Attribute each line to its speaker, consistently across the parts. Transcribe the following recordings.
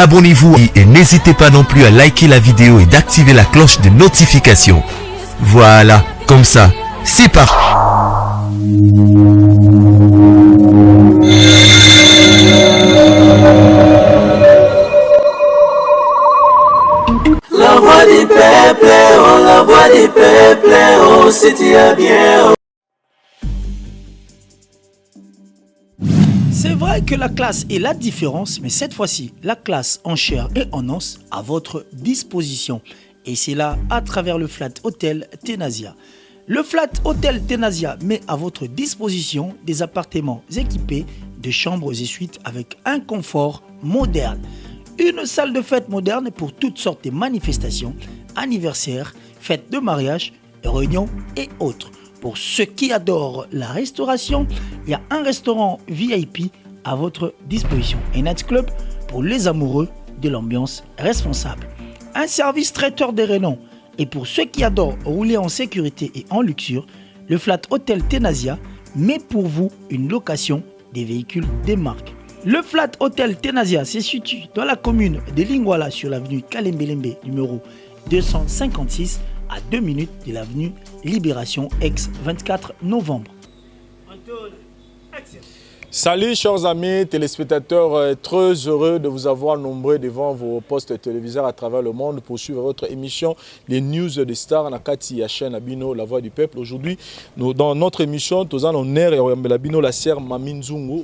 Speaker 1: abonnez-vous et n'hésitez pas non plus à liker la vidéo et d'activer la cloche de notification. Voilà, comme ça, c'est parti.
Speaker 2: La voix du peuple, oh la voix du peuple, oh si tu es bien. Oh.
Speaker 3: C'est vrai que la classe est la différence, mais cette fois-ci, la classe en chair et en os à votre disposition. Et c'est là à travers le Flat Hotel Tenasia. Le Flat Hotel Tenasia met à votre disposition des appartements équipés de chambres et suites avec un confort moderne. Une salle de fête moderne pour toutes sortes de manifestations, anniversaires, fêtes de mariage, réunions et autres. Pour ceux qui adorent la restauration, il y a un restaurant VIP à votre disposition. Un nightclub pour les amoureux de l'ambiance responsable. Un service traiteur de renom. Et pour ceux qui adorent rouler en sécurité et en luxure, le Flat Hotel Tenasia met pour vous une location des véhicules des marques. Le Flat Hotel Tenasia se situe dans la commune de Lingwala sur l'avenue Kalembelembe numéro 256 à 2 minutes de l'avenue Libération ex-24 novembre.
Speaker 4: Salut chers amis téléspectateurs, très heureux de vous avoir nombreux devant vos postes téléviseurs à travers le monde pour suivre votre émission Les News des Stars na kati ya chaîne Abino La Voix du Peuple. Aujourd'hui, dans notre émission, nous avons l'honneur et Abino la sœur Mami Nzungu,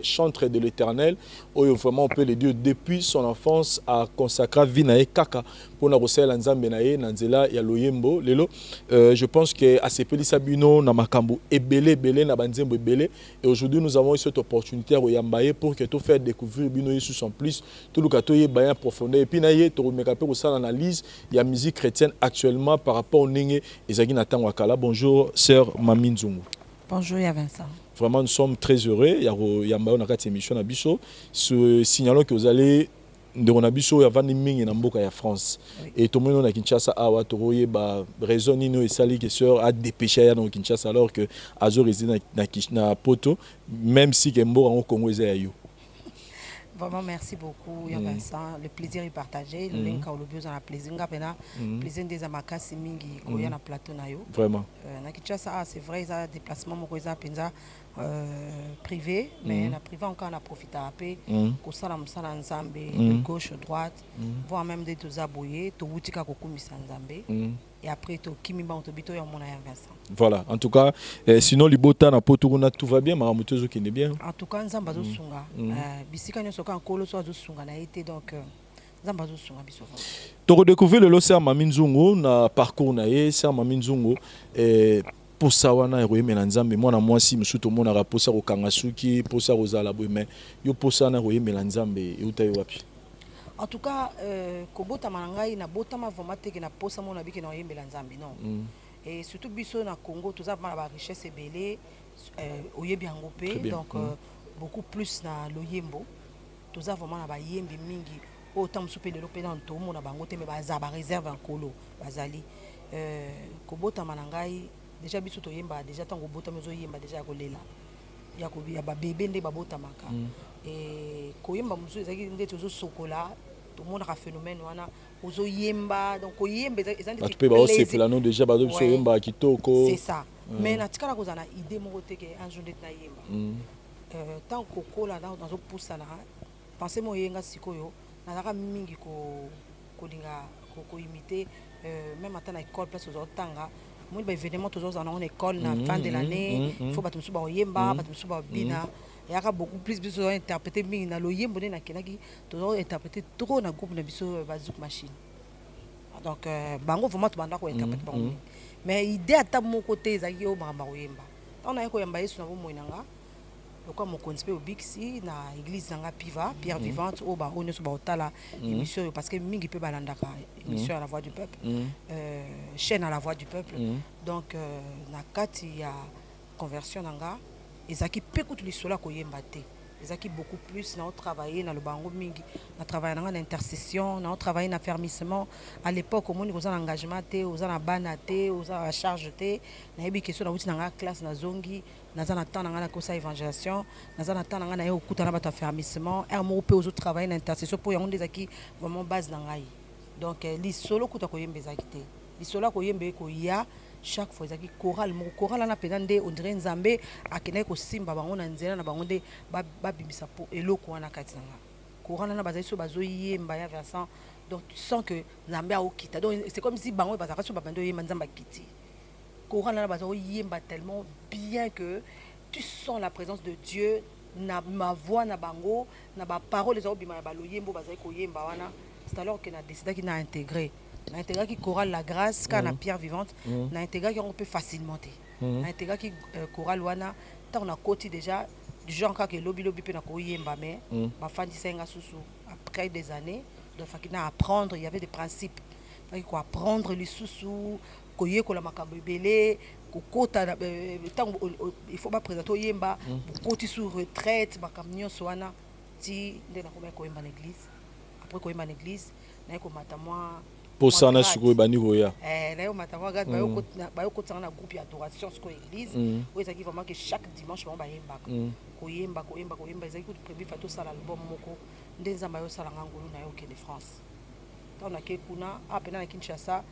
Speaker 4: chantre de l'Éternel, où vraiment on peut le dire depuis son enfance à consacrer Vinae Kaka pour na rosela nzambe na ye na nzela ya loyembo lelo. Je pense que à ces petits Abino na makambo ebele na banzembo ebele, et aujourd'hui nous avons eu cette opportunité à Yambaye pour que tout faire découvrir Bino Yesus en plus tout le cateau est bien profondeur et puis naie to mekape pour ça l'analyse il y a musique chrétienne actuellement par rapport au Nenge Ezagi Nathan Wakala. Bonjour sœur Mami Nzungu.
Speaker 5: Bonjour Vincent.
Speaker 4: Vraiment nous sommes très heureux il y a Yambaye na kati émission na biso ce signalant que vous allez de Ronabiso ya vandi mingi na mboka ya France. Oui. Et tout le monde na Kinshasa awa toroye ba raison nino et sali que sœur a dépêché ya na Kinshasa alors que azo réside na Poto même si Kembo en Congo est.
Speaker 5: Vraiment merci beaucoup Vincent, le plaisir est partagé, le link au besoin na plaisir ngapena plaisir des amakasi mingi ko ya na plateau na yo. Vraiment. Na Kinshasa c'est vrai ça déplacement moko za penza privé mais na privé encore on a profité à paix ko sala musala nzambe de gauche droite voire même des tous aboyés to wutika ko kumisa nzambe et après to kimimba on to bito ya mona ya Vincent. Voilà,
Speaker 4: en tout cas sinon libota na poturuna tout va bien maramutezo qui est bien.
Speaker 5: En tout cas nzamba zo sunga bisika nyoso ka nkolo so zo sunga na été donc nzamba zo sunga biso.
Speaker 4: To redécouvrir le Sœur Mami Nzungu na parcours na ye Sœur Mami Nzungu pour ça wana eroye melanzambe mwana mwasi musuto mona raposa ko kangasuki posa rozala boy mais yo posa na eroye melanzambe utayo wapi.
Speaker 5: En tout cas kobota manangai na botama vraiment te ke na posa mona biki na yembela nzambe non. Et surtout biso na Congo tous avons la richesse belé oyebi angopé donc beaucoup plus na loyembo tous avons vraiment na yembi mingi autant souper de l'opé dans tout mona bango te mais baza ba réserve en colo bazali kobota manangai déjà biso to yemba déjà tango bota mezo yemba déjà kolela ya ko ya ba bébé nde babota maka et koyemba musu ezaki nde tozo sokola tout le monde a phénomène wana ozo yemba donc oyemba ezandi
Speaker 4: tu peux ba aussi fulano déjà ba do so yemba kitoko
Speaker 5: c'est ça mais na tikala kozana idée moko te ke un jour de na yemba tant kokola dans zo poussa na penser mo yenga sikoyo na zaka mingi ko linga ko imiter même à na école place ozo tanga moi ba événement toujours en école na fin de l'année il faut battre suba yemba battre suba bina il y a beaucoup plus besoin d'interpréter mingi na loyembo na kenaki toujours interpréter trop na groupe na biso bazouk machine donc bango vraiment to banda ko interpréter bango mais idée ata mon côté ezaki o mama oyemba on a ko yamba yesu na bo moinanga lokwa mokonzi pe obiksi na église nanga piva pierre vivante o ba onyo so ba otala émission parce que mingi pe balandaka émission à la voix du peuple chaîne à la voix du peuple donc na kati ya conversion nanga ezaki pe kutu lisola ko yemba te ezaki beaucoup plus na travailler na le bango mingi na travailler na intercession na travailler na fermissement à l'époque au monde aux engagement te aux na bana te aux charge te na yebi question na wuti na classe na zongi naza na temps nanga na kosa évangélisation naza na temps nanga na ye okutana bato affermissement un moko mpe ozotravaille na intercession mpo yango nde ezalaki vraiment base na ngai donc lisolo kuta koyemba ezalaki te lisolo akoyemba ekoya chaque fois ezalaki chorale moko chorale wana mpenza nde ondire nzambe akendaki kosimba bango na nzela na bango nde babimisa mpo eloko wana kati na nga chorale wana bazali so bazoyemba ya versant donc tu sens que nzambe aokita donc c'est comme si bango bazalaka so babandi oyemba nzambe akiti chorale wana bazoyemba tellement bien que tu sens la présence de Dieu na ma voix na bango na ba parole ezao bima ba loyembo bazali koyemba wana c'est alors que na décidé qui na intégré qui chorale la grâce quand na pierre vivante na intégré qui on peut facilement na intégré qui chorale wana tant on a côté déjà du genre quand que lobby pe na koyemba mais ba fandi senga susu après des années donc faut qu'il apprendre il y avait des principes faut qu'il apprendre les susu koye ko la makambo belé kokota il faut pas présenter oyemba kokoti sur retraite makamnyo soana ti ndena ko koyemba na église après koyemba na église na ko mata moi
Speaker 4: pour ça na siko bani koya
Speaker 5: na yo mata moi gade ba yo kotanga na groupe d'adoration siko église où ça qui vraiment que chaque dimanche ba yemba koyemba ezaki ko prévu fato sala album moko ndenzamba yo sala ngangulu na yo ke de France tant na ke kuna apena na Kinshasa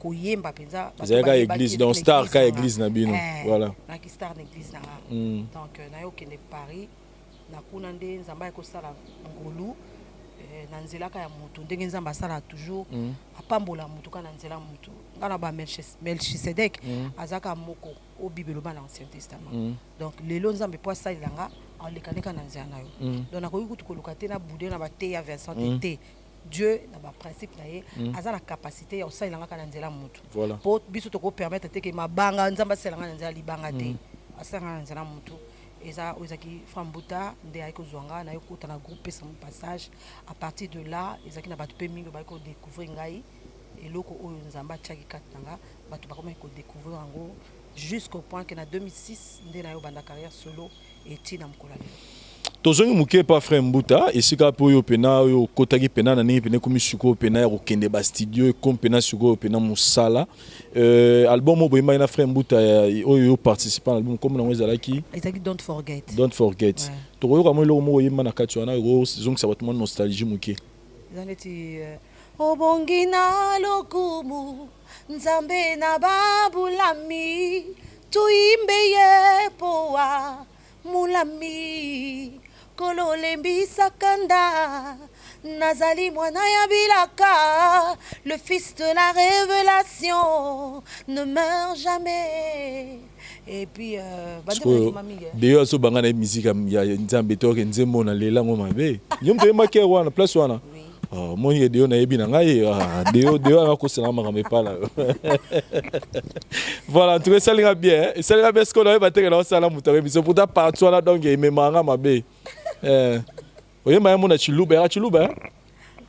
Speaker 5: koyemba penza
Speaker 4: zaka église donc star ka église na bino voilà
Speaker 5: na ki star na église na donc na yo kende Paris na kuna nde nzamba ya kosala ngolu na nzela ka ya mutu ndenge nzamba sala toujours apambola mutu kana nzela mutu ngana ba Melchisedek azaka moko o bibelo ba na ancien testament donc lelo nzambe po salanga alekanika na nzela na yo donc na koyi kutu koluka te na boudé na ba te ya Vincent te Dieu na ba principe na ye aza na capacité ya osalanga kana nzela mutu po biso to ko permettre te ke mabanga nzamba selanga na nzela libanga te asanga na nzela mutu eza ozaki Frambuta nde ay ko zwanga na yo kota na groupe sans passage à partir de là ezaki na bato pe mingi ba ko découvrir ngai eloko oyo nzamba tchaki katanga bato ba ko découvrir ngo jusqu'au point que na 2006 nde na yo banda carrière solo et tina mkola
Speaker 4: tozongi muke pa frère Mbuta esika po yo pena yo kotaki pena na nini pena komi suko pena ya kende ba studio comme pena suko pena musala album boyima na frère Mbuta oyo participant album comme na ezalaki
Speaker 5: Don't Forget
Speaker 4: to yo kamo lo mo yima na kati wana yo zong sa batuma nostalgie muke
Speaker 5: zaneti obongi na lokumu nzambe na babulami tuimbe ye poa mulami kololembi sakanda nazali mwana ya bilaka le fils de la révélation ne meurt jamais et puis
Speaker 4: deyo aso banga na musique ya nzambe to ke nzembo na lela ngo mabe yombe yemake wana place wana moni deyo na yebi na ngai deyo na ko sala makambe pala voilà en tout cas ça ira bien et ça ira bien ce qu'on a battre na sala mutare biso pour ta partout là donc memanga mabe oyemba yamona chiluba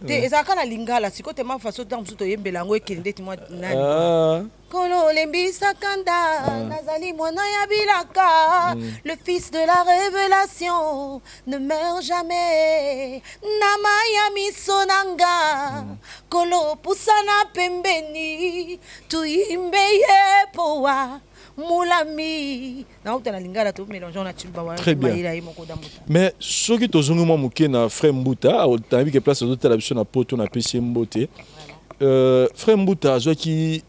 Speaker 5: te ezaka na lingala siko te ma façon tant musu to yembela ngo ekende ti mwa nani kolo lembisa kanda nazali mwana ya bilaka le fils de la révélation ne meurt jamais nama ya misonanga kolo pusana pembeni tuimbe ye poa mulami na utana lingala to mélangeons na chimba wa maïla et moko dambuta
Speaker 4: mais ce qui tozongi mo muke na frère Mbuta au tabi que place aux hôtels na poto na PC Mbote frère Mbuta zo qui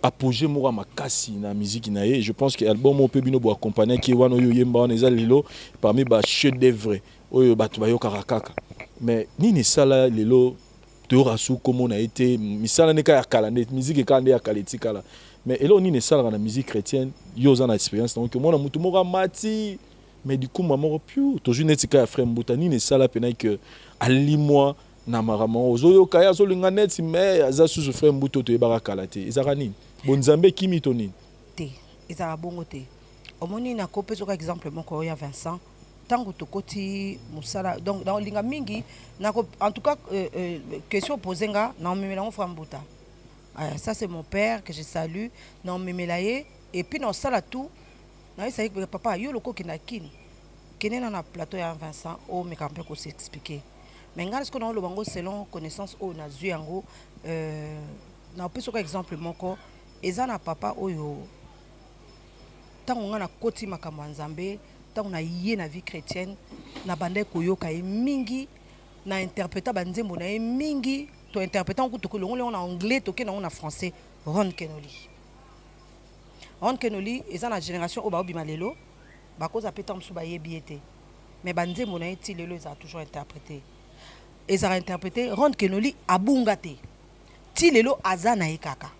Speaker 4: apogée moko makasi na musique na ye je pense que album o pe bino bo accompagner ki wana yo yemba wana eza lelo parmi ba chef d'œuvre oyo bato ba yo kaka mais nini sala lelo to rasu comme on a été misala ne ka ya kala net musique ka nde ya kaletika la mais elo nini sala na musique chrétienne yo za na expérience donc mona mutu moko mati mais du coup maman piu to june etika ya frère Mbuta nini sala pena que ali moi na maramo ozoyo kaya zo linga net mais aza sous frère Mbuta to ebara kala te ezaka nini bonzambe kimi to nini
Speaker 5: te ezaka bongo te omoni na ko peso ka exemple moko ya Vincent tango tokoti musala donc dans linga mingi na en tout cas question posenga na memelango frère Mbuta ça c'est mon père que je salue na memelaye et puis na sala tout na ça papa yo loko kinakini kenena na plateau ya Vincent o me kampe ko s'expliquer mais ngala ce qu'on a le bango selon connaissance o na zuyango na peso ka exemple moko eza na papa oyo ntango nga na koti makambo ya Nzambe ntango na ye na vie chrétienne na banda koyoka ye mingi na interpréta banzembo na ye mingi to interpréta ngo to kolongo na anglais to ke na français. Ron Kenoli eza na génération o ba obima lelo ba koza peta msu ba yebi ete mais banzembo na ye ti lelo eza toujours interprété. Eza interprété Ron Kenoli abunga te ti lelo aza na ye kaka.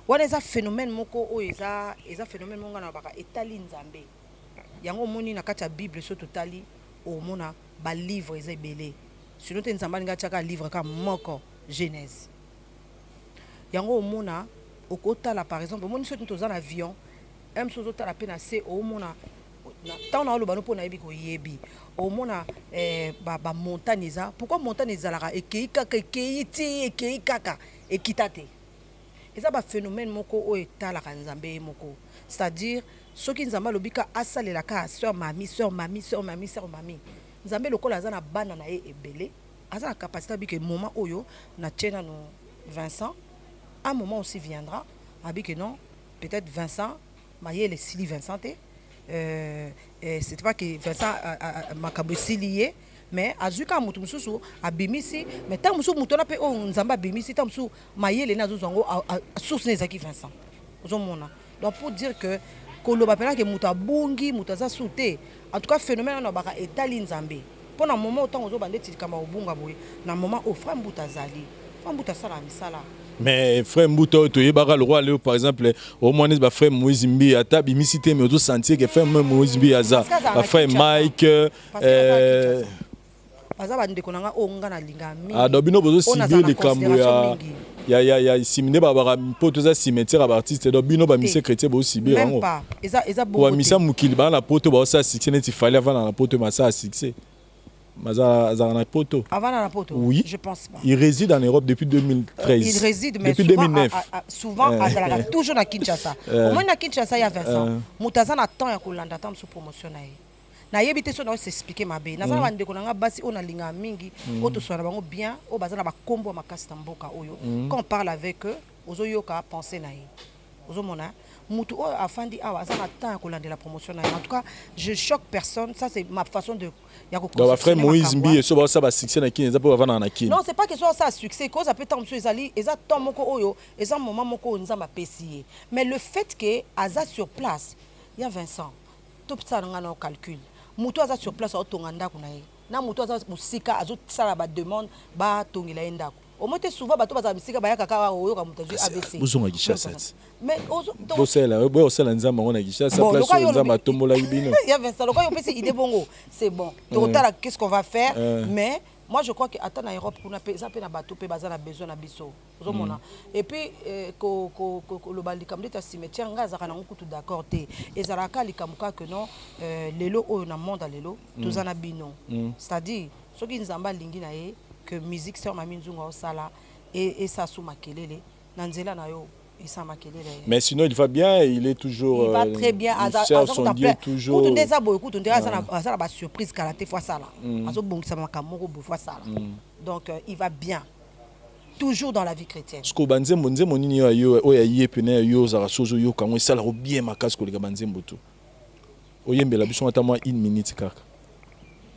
Speaker 5: Wana eza phénomène moko o eza phénomène monga na baka etali Nzambe. Yango moni na kati ya Bible so totali o mona ba livre eza belé. Sinon te Nzamba nga tiaka livre ka moko Genèse. Yango mona okotala par exemple moni so toza na avion, même so totala pe na se o mona tant na oloba no pona yebi ko yebi. O mona ba montagne eza. Pourquoi montagne ezalaka ekei kaka ekei kaka ekitate. Eza ba phénomène moko o etalaka Nzambe moko. C'est-à-dire soki Nzamba lobika asalela ka sœur mami. Nzambe lokola aza na bana na ye ebele, aza na capacité bike moment oyo na tchena no Vincent, un moment aussi viendra abike non, peut-être Vincent, maye le sili Vincent c'est pas que Vincent makabo silié mais azuka mutu mususu abimisi mais tant musu mutu na pe o Nzamba abimisi tant musu mayele na zozango source nezaki Vincent ozomona. Donc pour dire que koloba pena ke mutu abungi mutu aza souté en tout cas phénomène na baka etali Nzambe pona moment autant ozo bande tikama obunga boye na moment au frère Mbuta azali frère Mbuta sala misala.
Speaker 4: Mais frère Mbuta to yebaka le roi Léo par exemple au moins ba frère Moïse Mbi ata bimisité mais ozo sentir que frère Moïse Mbi aza ba frère Mike
Speaker 5: baza bandeko nanga o nga na linga mingi.
Speaker 4: Ah dobino bozo cibler les kambo ya simine ba poto za cimetière ba artiste dobino ba mise chrétien bo cibler
Speaker 5: même pas eza beaucoup.
Speaker 4: Wa misa mukili ba na poto ba ça succès net il fallait avant na poto ma ça succès. Maza na poto.
Speaker 5: Avant na poto.
Speaker 4: Oui.
Speaker 5: Je pense pas.
Speaker 4: Il réside en Europe depuis 2013.
Speaker 5: Il réside mais
Speaker 4: depuis
Speaker 5: souvent,
Speaker 4: 2009.
Speaker 5: Souvent toujours na Kinshasa. Au moins na Kinshasa il y a Vincent. Mutaza na temps ya kolanda tam sous promotion na ye. Na yebite so na s'expliquer mabe. Na za bande ko na basi ona linga mingi oto so na bango bien o baza na ba kombo makasta mboka oyo. Quand on parle avec eux, ozo yoka penser na ye. Ozo mona mutu o afandi awa za na temps ya kolanda la promotion na ye. En tout cas, je choque personne, ça c'est ma façon de
Speaker 4: donc frère Moïse Mbi so ba ça ba succès na kini za po bavana na kini.
Speaker 5: Non, c'est pas que ça succès cause après tant monsieur ezali eza temps moko oyo eza moment moko nzamba pesier. Mais le fait que aza sur place, il y a Vincent. Tout ça nga na calcul. Mutu aza sur place otonga ndako na ye. Na mutu aza musika azo sala ba demande ba tongela ndako. Au moins souvent bato baza musika ba yakaka oyo ka mutu ABC.
Speaker 4: Bozonga Kinshasa.
Speaker 5: Mais ozo
Speaker 4: bosela nzamba ngona Kinshasa place nzamba tombola ibino.
Speaker 5: Il y a Vincent lokoyo pesi idée bongo. C'est bon. Totala qu'est-ce qu'on va faire mais moi je crois que attends en Europe kuna pe ça pe na bato pe baza na besoin na biso. Ozomona. Et puis ko le balikam de ta cimetière nga za kana ngutu d'accord te. Ezalaka likamuka que non lelo oyo na monde lelo tozana bino. C'est-à-dire soki nzamba lingi na ye que musique sur mami nzunga osala et ça sous makelele na nzela na yo.
Speaker 4: Mais sinon il va bien, il est toujours
Speaker 5: il va très bien
Speaker 4: son Dieu toujours
Speaker 5: surprise fois ça là donc il va bien toujours dans la vie chrétienne
Speaker 4: ce que banzembo nzembo nini yo oya yepene yo za sozo yo kango sala ro bien makasi ko leka banzembo to oyembela biso ata moi 1 minute kaka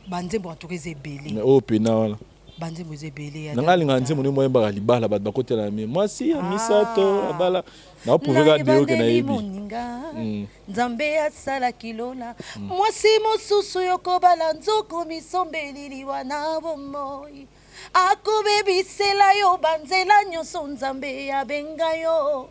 Speaker 5: banzembo atoureze belé
Speaker 4: mais o pena wala
Speaker 5: banzembo zebele
Speaker 4: nanga linga nzembo ni moye ba libala ba bakotela me moi si misato abala na pouvera deo ke na yebi
Speaker 5: nzambe asala kilola moi si mosusu yokobala nzoko misombeli wana bomoi akobebisela yo banzela nyonso nzambe abenga yo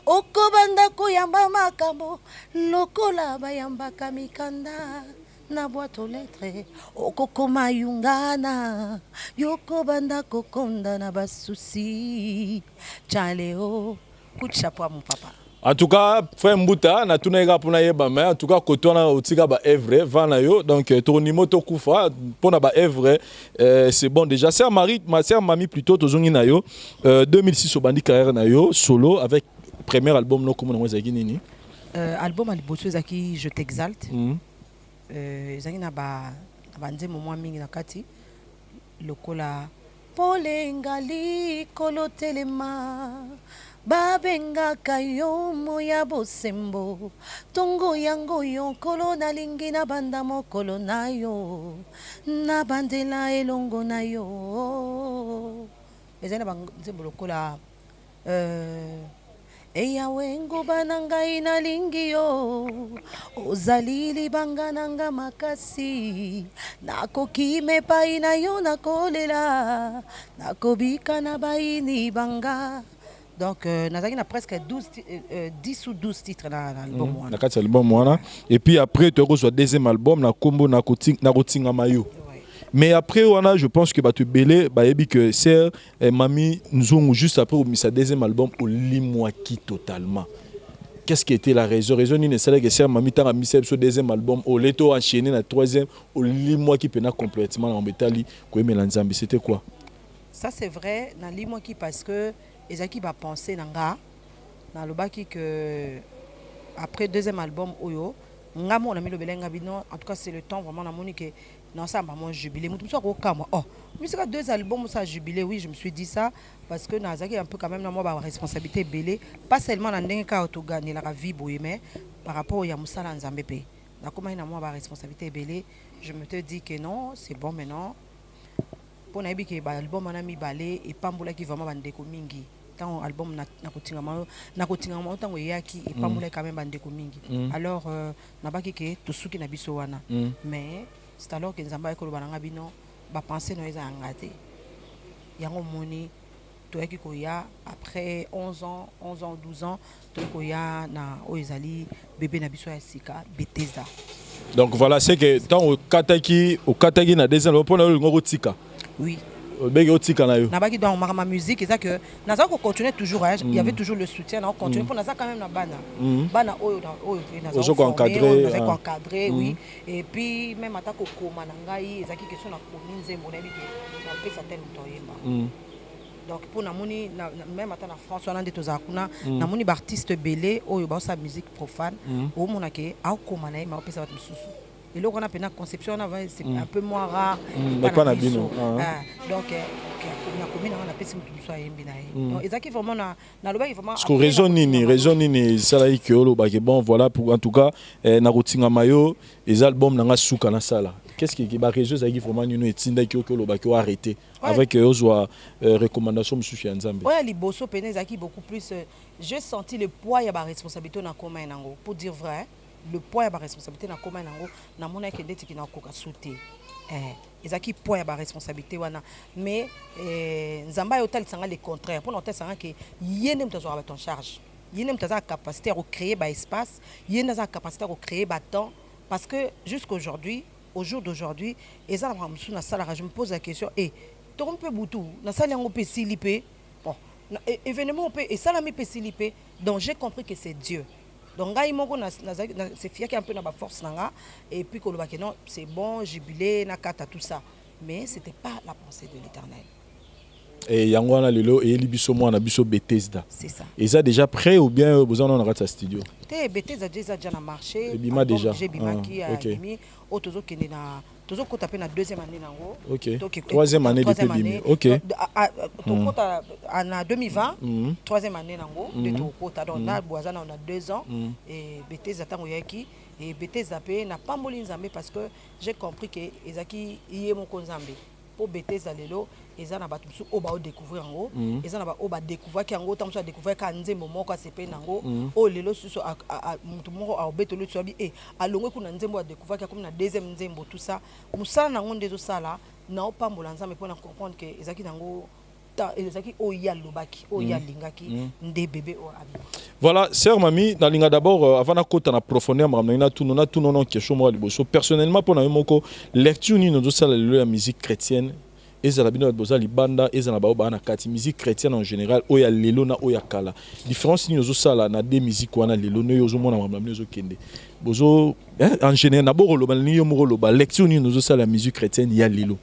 Speaker 5: okobanda koyamba makambo lokola bayambaka mikanda na boîte aux lettres okokoma yungana yokobanda kokonda na basusi chaleo coup de chapeau à mon papa.
Speaker 4: En tout cas frère Mbuta na tuneka pona yeba mais en tout cas kotona otika ba evre vana yo donc tonimo to kufa pona ba evre c'est bon déjà sœur Marie ma sœur Mami plutôt tozongi na yo 2006 obandi carrière na yo solo avec premier album no comme on ezaki nini
Speaker 5: album aliboso ezaki je t'exalte ezangi na banzembo mwa mingi na kati lokola pole ngali kolotelema babengaka yo moya bosembo tongo yango yo kolo nalingi na banda mokolo na yo na bandela elongo na yo ezali na banzembo lokola eyawe nguba na ngai nalingi yo ozali libanga na nga makasi nakoki mepai na yo nakolela nakobika na baini banga. Donc, nous avons presque 10 ou 12 titres dans l'album.
Speaker 4: Et puis après, tu as reçu le deuxième album, na combo na Kotinga Mayo. Mais après, je pense que tu belé, que c'est Mami Nzongo juste après sa deuxième album au Limwaki totalement. Qu'est-ce qui était la raison? Raison ni c'est que c'est Mami t'a mis ce deuxième album au Leto enchaîné la troisième au Limwaki pena complètement en métalli ko Melanzambi. C'était quoi?
Speaker 5: Ça c'est vrai dans Limwaki parce que Ezaki va penser nanga na lobaki que après deuxième album Oyo nga mo na mi lobelenga bino en tout cas c'est le temps vraiment na monique non ça m'a mon jubilé mutu so ko kama oh musique deux albums ça jubilé oui je me suis dit ça parce que nazaki un peu quand même na moi ba responsabilité belé pas seulement na ndenge ka auto gagner la vie boye mais par rapport ya musala nzambe pe na comment na moi ba responsabilité belé je me te dis que non c'est bon maintenant pour na bi que ba album na mi balé et pambola qui vraiment bande ko mingi tant album na kotinga ma tango yaki et pambola quand même bande ko mingi alors na baki que to suki na biso wana mais c'est alors que nzamba ko bananga bino ba penser no eza ngate yango moni to yaki ko ya après 11 ans 12 ans to ko ya na oezali bébé na biso ya sika Bethesda.
Speaker 4: Donc voilà, c'est que tant au kataki na deuxième album na ngoko tika.
Speaker 5: Oui.
Speaker 4: Nabaki
Speaker 5: dans ma musique et ça que naza ko continuer toujours il y avait toujours le soutien on continue pour naza quand même na bana oyo naza encadré oui et puis même atako koma na ngai ezaki question na kominze mona bi na pesa tel toyemba donc pour namoni même ata na France on a des tozakuna namoni ba artiste belé oyo ba sa musique profane o mona ke a koma na ma pesa bat mususu. Et là, on a une conception, c'est un peu moins rare. Donc, on a
Speaker 4: raison ça que bon voilà pour en tout cas na Kotinga Mayo les albums na suka na sala. Qu'est-ce qui ba raison ça qui vraiment nous etinda ki lo ba ki arrêter avec ozwa recommandation monsieur Nzambe.
Speaker 5: Ouais liboso pene zaki beaucoup plus j'ai senti le poids ya ba responsabilité na commun nango pour dire vrai. Le poids et la responsabilité na koma nango na mona ke ndeti ki na koka sauter ezaki poids et la responsabilité wana mais nzamba yo tali sanga le contraire pour noter sanga que yene mtazo ba ton charge yene mtazo capacité à créer ba espace yene mtazo capacité à créer ba temps parce que jusqu'aujourd'hui au jour d'aujourd'hui eza na msu na sala je me pose la question to on peut butu na sala ngo pe silipe bon événement peut et sala mi pe silipe donc j'ai compris que c'est Dieu. Donc c'est fier qu'il y a un peu de force et puis que non c'est bon jubilé nakata tout ça mais c'était pas la pensée de l'Éternel.
Speaker 4: Et yangwana lelo et libiso mo na biso Bethesda.
Speaker 5: C'est ça.
Speaker 4: Et ça déjà prêt ou bien besoin on aura ta studio.
Speaker 5: Bethesda déjà na marché.
Speaker 4: Et bima déjà.
Speaker 5: J'ai bima qui a mis autozo kene na tozo kota pe na deuxième année nango.
Speaker 4: OK. Troisième année depuis bimi. OK.
Speaker 5: To kota en 2020, troisième année nango de to kota donc na boisana on a 2 ans et Bethesda tango yaki et Bethesda pe na pas moli nzambe parce que j'ai compris que ezaki yé mon nzambe. Pour Bethesda lelo ezana batu su o ba o découvrir ngo ezana ba o ba découvrir ki ngo tamso découvrir ka nzembo moko asepe nango o lelo suso a mutu moko a obetolo tsobi alongwe kuna nzembo a découvrir ka comme na deuxième nzembo tout ça musala nango ndezo sala na o pambola nzambe pour na comprendre que ezaki nango ezaki o ya lobaki o ya lingaki nde bébé o abi.
Speaker 4: Voilà, sœur Mami, na linga d'abord avant na kota na profondeur na tout non question moi liboso personnellement pour na moko lecture ni nozo sala la musique chrétienne ezala bino boza libanda ezala ba ba na kati musique chrétienne en général o ya lelo na o ya kala différence ni nozo sala na des musiques wana lelo no yozo mona mama nozo kende bozo en général na bo loba ni yo mo loba lecture ni nozo sala musique chrétienne ya lelo.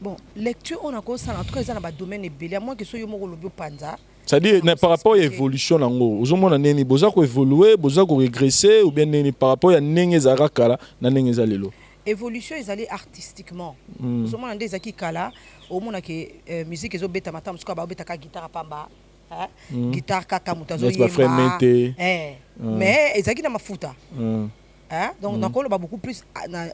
Speaker 5: Bon, lecture on a quoi ça en tout cas dans le domaine belé moi que so yo mo lobi panza.
Speaker 4: C'est-à-dire par rapport à l'évolution nango ozomona neni boza ko évoluer boza ko régresser ou bien neni par rapport à nenge za kala na nenge za lelo.
Speaker 5: Évolution ils allaient artistiquement ozomona ndeza ki kala omona ke musique ezo beta matam suka ba beta ka guitare pamba guitare kaka mutazo
Speaker 4: N'est-ce pas, frère Mente?
Speaker 5: mais ezaki na mafuta donc nakolo ba beaucoup plus na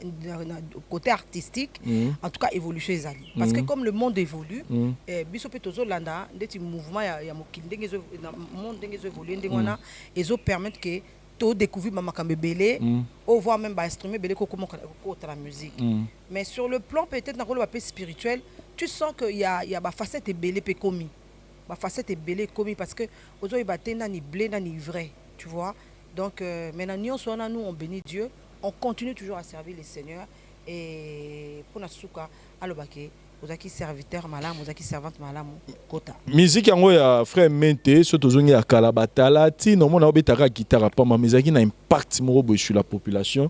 Speaker 5: côté artistique en tout cas évolution ezali parce que comme le monde évolue biso pe tozo landa ndeti mouvement ya mokili ndenge zo na monde ndenge zo évoluer ndenge wana ezo permettre que to découvrir makambe belé ou voir même ba instrument belé ko la musique mais sur le plan peut-être nakolo ba peu spirituel tu sens que il y a ba facette belé pe commis ba facette belé commis parce que ozo ibate na ni blé na ni vrai tu vois. Donc maintenant nous on bénit Dieu, on continue toujours à servir les seigneurs et pour nasuka alobake ozaki serviteur malamu ozaki servante malamu kota.
Speaker 4: Musique yango ya frère Mente so tozongi ya kala batala ti no mona obetaka guitare pa ma musique na impact moko boy sur la population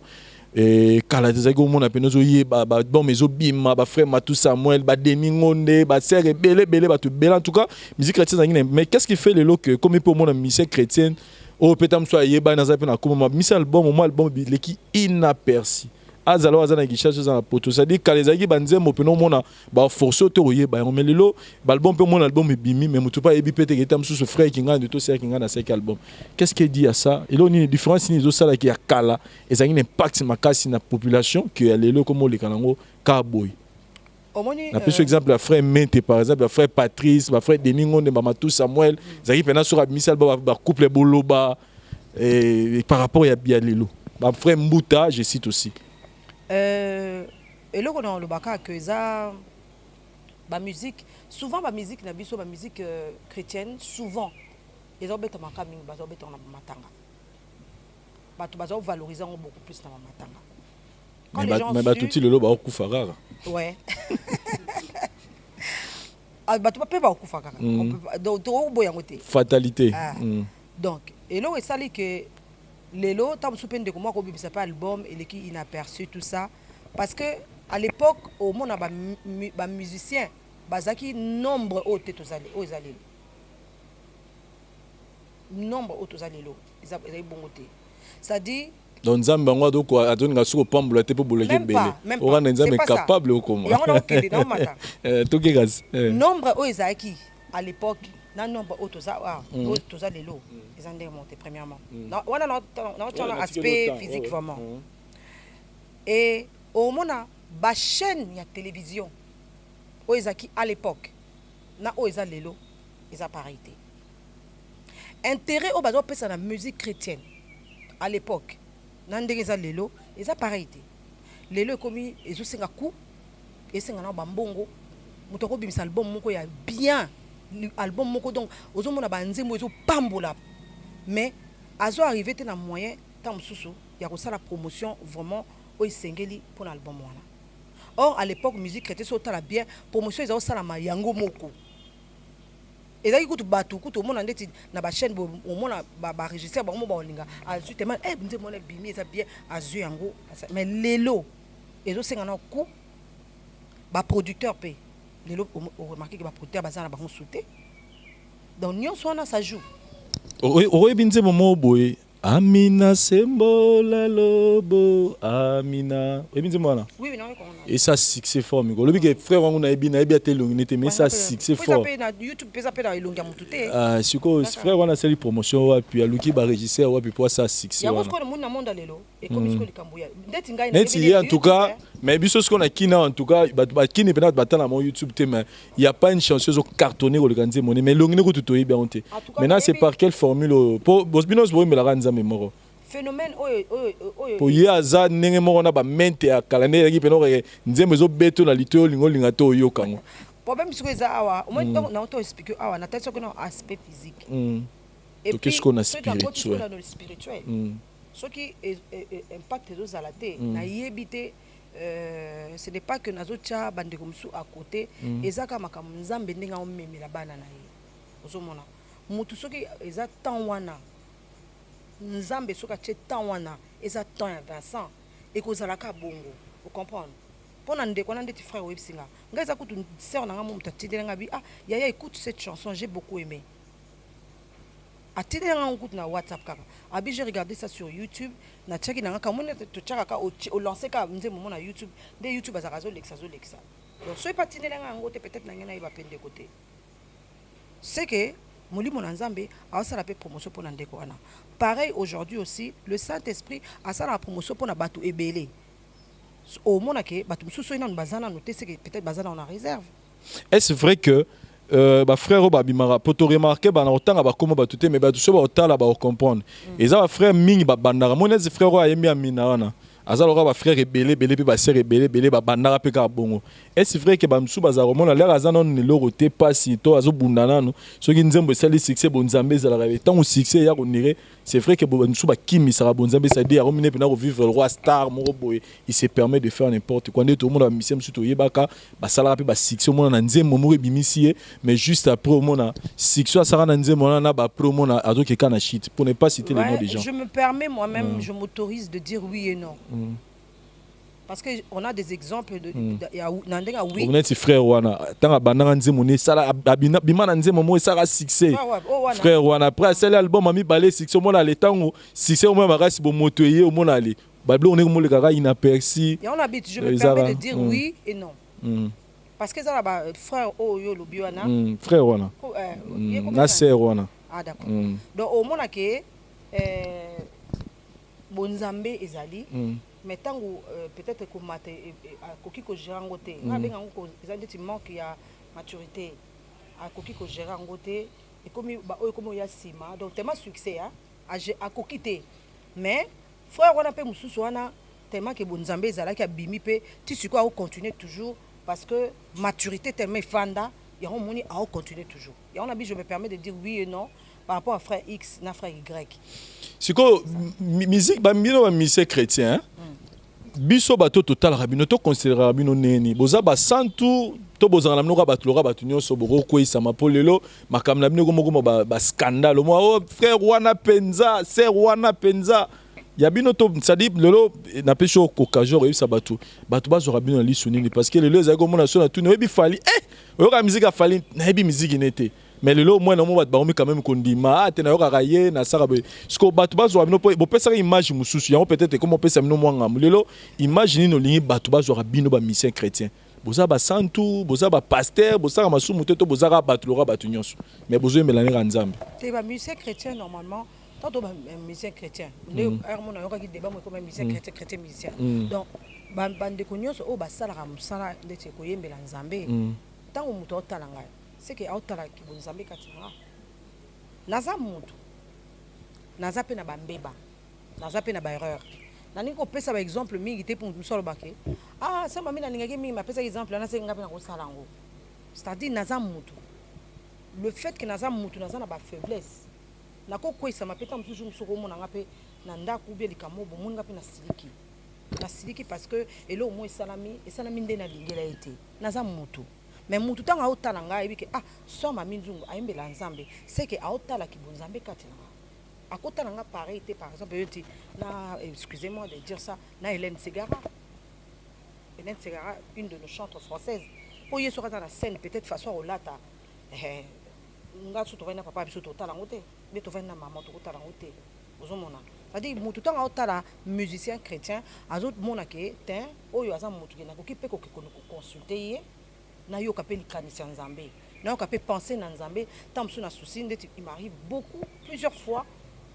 Speaker 4: et kala tezaki omona pe nozo yeba ba bon mezo bima ba frère Matou Samuel ba Denis Ngonde ba sœur belé ba tout bel en tout cas musique chrétienne mais qu'est-ce qui fait le lot que comme pour mon musique chrétienne oh peut-être soit yeba na zape na kuma mis album moi album leki inaperçu azalo azana gishacho za poto ça dit kalezaki banzembo pe no mona ba force to yeba on melelo ba album pe mon album bimi mais mutu pas yebi pete getam sous ce frère kinga de to ser kinga na 5 album qu'est-ce qu'il dit à ça et là on a une différence ni zo sala ki ya kala et ça a un impact makasi na population que lelo comme le kanango ka boy. Na plus exemple la frère Mente par exemple la frère Patrice la frère Denis Ngonde Matou Samuel zaki pena sur misal ba couple boloba et par rapport à bien lelo ba frère Mbuta je cite aussi
Speaker 5: et là on a le baka que ça ba musique souvent ba musique na biso ba musique chrétienne souvent ils ont beta makaming ba beta na matanga ba to ba valoriser beaucoup plus na matanga quand les gens
Speaker 4: mais tout le lo ba okufa rara.
Speaker 5: Ouais. Bah tu peux pas okufa kaka. Donc to boya ngote.
Speaker 4: Fatalité.
Speaker 5: Donc et là ça dit que lelo tam soupende de comment ko bibisa pas album et qui inaperçu tout ça parce que à l'époque au monde ba musicien bazaki nombre haute tozali o ezali. Nombre haute tozali lo. Ils bongote. Ça dit
Speaker 4: donc Nzambe ngwa do ko atonga suko pambola te po boleke belé ora Nzambe capable o koma to ke gas
Speaker 5: nombre o ezaki à l'époque na nombre o toza lelo ezande monté premièrement wana na aspect physique vraiment et au mona ba chaîne ya télévision o ezaki à l'époque na o eza lelo eza parité intérêt au bazo pesa na musique chrétienne à l'époque nandenge za lelo eza pareil te lelo ekomi ezosenga ku esenga na bambongo muto ko bimisa album moko ya bien album moko donc ozomona banzembo ezo pambola mais azo arrivé te na moyen tant mususu ya ko sala promotion vraiment o isengeli pour l'album wana or à l'époque musique chrétienne so tala bien promotion ezo sala mayango moko ezaki kutu batu kutu omona ndeti na ba chaîne omona ba registre ba mo ba olinga azu tellement nze mona bimi eza bien azu yango mais lelo ezo senga na ku ba producteur pe lelo o remarquer que ba producteur bazana ba consulter donc nyonso wana ça joue
Speaker 4: o ebinze momo boye Amina sembola lobo Amina ebinze mwana
Speaker 5: oui non
Speaker 4: et ça succès fort miko lobi que frère wangu na ebi ate longité mais ça succès fort
Speaker 5: na YouTube pesa pe na elonga mutute
Speaker 4: ah siko frère wana seli promotion wa puis aluki ba registre wa puis pour ça succès
Speaker 5: wana ya mo na monde lelo et comme isko likambuya ndeti ngai
Speaker 4: na en tout cas mais biso ce qu'on a kina en tout cas ba kini peut-être batana mon YouTube te mais il y a pas une chanson zo cartonner le ganze monnaie mais longine ko tutoyi bien onté maintenant c'est par quelle formule pour bosbinos boy me la ganza mémoire
Speaker 5: phénomène
Speaker 4: pour y aza ndenge moko na ba mente ya calendrier qui peno nzembe zo beto na lito lingo linga to yokango
Speaker 5: problème c'est que ça awa au moins na auto expliquer awa na tête que non aspect physique
Speaker 4: et puis qu'est-ce qu'on a spirituel
Speaker 5: ce qui impact les à la tête na yebité ce n'est pas que nazocha bande comme sous à côté ezaka makambo nzambe ndenga o memela bana na ye ozomona mutu soki eza temps wana nzambe soka che temps wana eza temps ya Vincent et kozalaka bongo vous comprendre pona ndeko na ndeti frère websinga nga eza kutu sœur na nga mo mutatidela nga bi ah yaya écoute cette chanson j'ai beaucoup aimé atidela nga kutu na WhatsApp kaka abi j'ai regardé ça sur YouTube na tchaki na nga kamona to tchaka ka au lancer ka nze mo na YouTube de YouTube azakazo lexa donc so epatidela nga ngote peut-être na ngena iba pende côté c'est que molimo na nzambe aosala pe promotion pour ndeko wana. Pareil aujourd'hui aussi le Saint-Esprit asala la promotion pour na batu ebele. Au mona ke batu mususu ina bazana noté c'est que peut-être bazana on a réserve.
Speaker 4: Est-ce vrai que frère babimara poto remarquer na otanga ba koma batuté mais batu so ba otala ba comprendre. Et ça frère mingi ba bandara mona frère ayemi amina wana. Azalora ba frère ebele belé pe ba sœur ebele belé ba bandara pe ka bongo. Est-ce vrai que ba msu baza romona l'air azana ne loroté pas si to azo bundana no soki nzembo sali succès bonzambe za la tant succès ya konire c'est vrai que ba msu ba kimi sara bonzambe ça dit romine pe na revivre le roi star moro boy il se permet de faire n'importe quoi tout le monde ba mission msu to yebaka ba sala pe ba succès mona na nzembo moro bimisié mais juste après mona succès sara na nzembo na ba pro mona azo ke kana shit pour ne pas citer les noms des gens.
Speaker 5: Je me permets moi-même je m'autorise de dire oui et non. Parce qu'on a des exemples de oui.
Speaker 4: Vous êtes frère Wana. Tant à Banana Nzemone, ça a bimana Nzemone, ça a succès. Frère Wana. Après, c'est l'album a mis balai succès. Au moins, les temps succès au moins, c'est bon motoyer au moins aller. Bablo, on est comme le gars inaperçu.
Speaker 5: Et on habite. Je me permets de dire oui et non. Parce que ça là, frère Oyo Lobiwana.
Speaker 4: Frère Wana. Na sœur Wana.
Speaker 5: Ah d'accord. Donc au moins que Bonzambe ezali. Mais tant que peut-être que maté koki ko gérer ngoté na benga ngo ezali ti manque ya maturité a koki ko gérer ngoté et comme ba oyo comme ya sima donc tellement succès a koki té mais frère wana pe mususu wana tellement que bonzambe ezala ki abimi pe ti siko a continuer toujours parce que maturité tellement fanda ya on moni a continuer toujours et on a je me permets de dire oui et non par rapport à frère X na frère Y.
Speaker 4: Siko musique ba mbino ba musique chrétien biso bato total rabino to considérer rabino neni boza ba santu to boza na mnoka batulora batunyo so boko kwisa mapolelo makamna bino gomo ba scandale mo oh frère wana penza sœur wana penza ya bino to sadi lelo na pesho kokajor yisa bato bazo rabino na lisuni parce que lelo za gomo na so na tuni webi fali oyoka musique a fali na yebi musique nete. Mais le lot moi non moi ba quand même kondima te na yoka raye na sara be sko batu bazo bino bo pesa image mususu ya peut-être comme on peut ça no moi ngam le lot imagine no lingi batu bazo bino ba mission chrétien boza ba santu boza ba pasteur boza ma sumu to boza ba batu lora batu nyonso mais bozo melani ka nzambe
Speaker 5: te ba mission chrétien normalement tant ba mission chrétien le hermon na yoka ki débat moi comme mission chrétien musicien donc bande ko nyonso o ba sala ka musala ndete ko yembela nzambe tant o muto talanga c'est que autala ki bonzambe katina naza mutu naza pe na bambeba naza pe na ba erreur nani ko pesa ba exemple mingi te pour musolo bake ça mami na ningaki mingi ma pesa exemple na senga pe na ko salango c'est-à-dire naza mutu le fait que naza mutu naza na ba faiblesse nako kwesa ma peta mususu musoko mona ngape na ndaku be likamo bo munga pe na siliki parce que elo mo esalami nde na lingela ete naza mutu. Mais mutu tanga otala nga ebike so mami nzungu ayembela nzambe c'est que aotala ki bonzambe katina akotala nga pareil par exemple yoti na excusez-moi de dire ça na Hélène Ségara une de nos chanteuses françaises oye so kata na scène peut-être façon olata nga so to vena papa biso to tala ngote be to vena maman to tala ngote ozomona c'est-à-dire mutu tanga otala musicien chrétien azot mona ke tin oyo aza mutu ke na ko kipe ko consulter ye na yo kapeli kanisa nzambe na yo kapé penser na nzambe tant mso na souci ndeti il m'arrive beaucoup plusieurs fois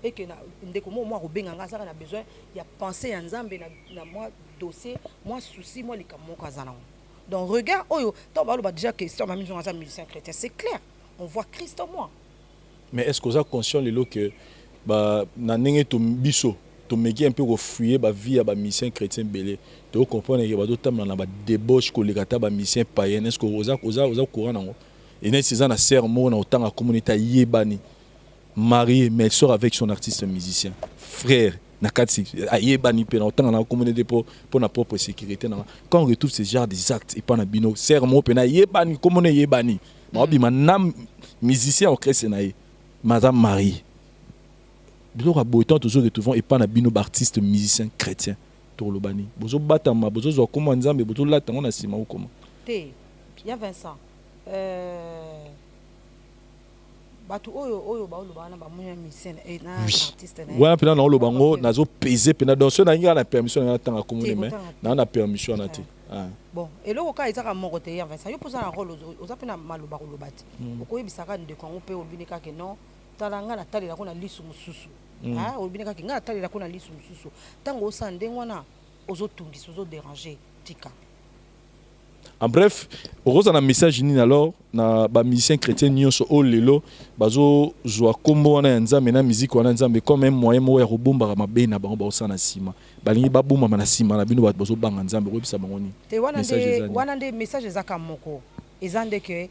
Speaker 5: et que na ndeko moi robenga nga saka na besoin ya penser ya nzambe na moi dossier moi souci moi likamo kazana donc regarde oyo tant ba déjà question mami nzonga za musicien chrétien c'est clair on voit Christ en moi.
Speaker 4: Mais est-ce que vous êtes conscient lelo que ba na ndenge to biso to meki un peu refuyer ba vie ya ba musicien chrétien belé to comprendre que ba do tamna na ba débauche ko lekata ba musicien païen est-ce que oza courant nango et né c'est ça na sermon na autant la communauté yebani marié mais sort avec son artiste musicien frère na kati yebani pe na autant na communauté pour na propre sécurité na quand on retrouve ce genre des actes et pas na bino sermon pe na yebani comme on yebani ma bi manam musicien au Christ na madame Marie biloko ya boye tant toujours retrouvons et pas na bino artiste musicien chrétien to lobani bozo batama bozo zo koma nzambe bozo lata ngona sima ou comment
Speaker 5: te ya Vincent batu oyo ba loba na ba moya musicien et na artiste na
Speaker 4: wana pena na loba ngo nazo peser pena donc so na ngira na permission na tanga komune mais na permission na te
Speaker 5: bon eloko ka ezaka moko te ya Vincent yo posa na rôle oza pe na maloba kolobati okoyebisaka ndeko yango pe olobini kaka non tala nga na talela ko na lisu mususu olobini kaka nga na talela ko na lisu mususu tango osala ndenge wana ozotungisa ozoderange tika.
Speaker 4: En bref, heureusement na message nini alors na ba musicien chrétien nyonso o lelo bazo zwa kombo wana ya nzambe na musique wana nzambe comme même moyen mo ya robomba mabe na bango ba osana sima balingi babuma na sima na bino bazo banga nzambe ko bisa bango ni
Speaker 5: te wana nde message ezaka moko ezande que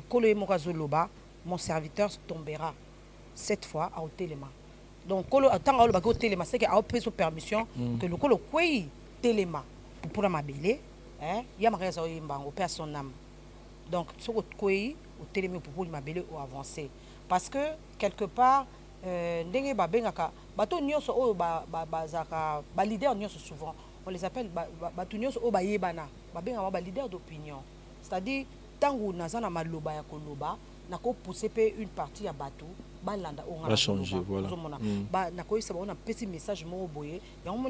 Speaker 5: kolo ye moko azoloba mon serviteur tombera cette fois à Otelema. Donc kolo atanga oloba ko Telema c'est que a pris permission que le kolo kwei Telema pour la mabele. Il y a un son âme. Donc, ce que au télémé pour mabele ou avancer. Parce que, quelque part, leader souvent, on les appelle leader d'opinion. C'est-à-dire, tant que nous avons maloba ya koloba, nous avons poussé une partie à bateau.
Speaker 4: Va changer, voilà.
Speaker 5: On a un petit message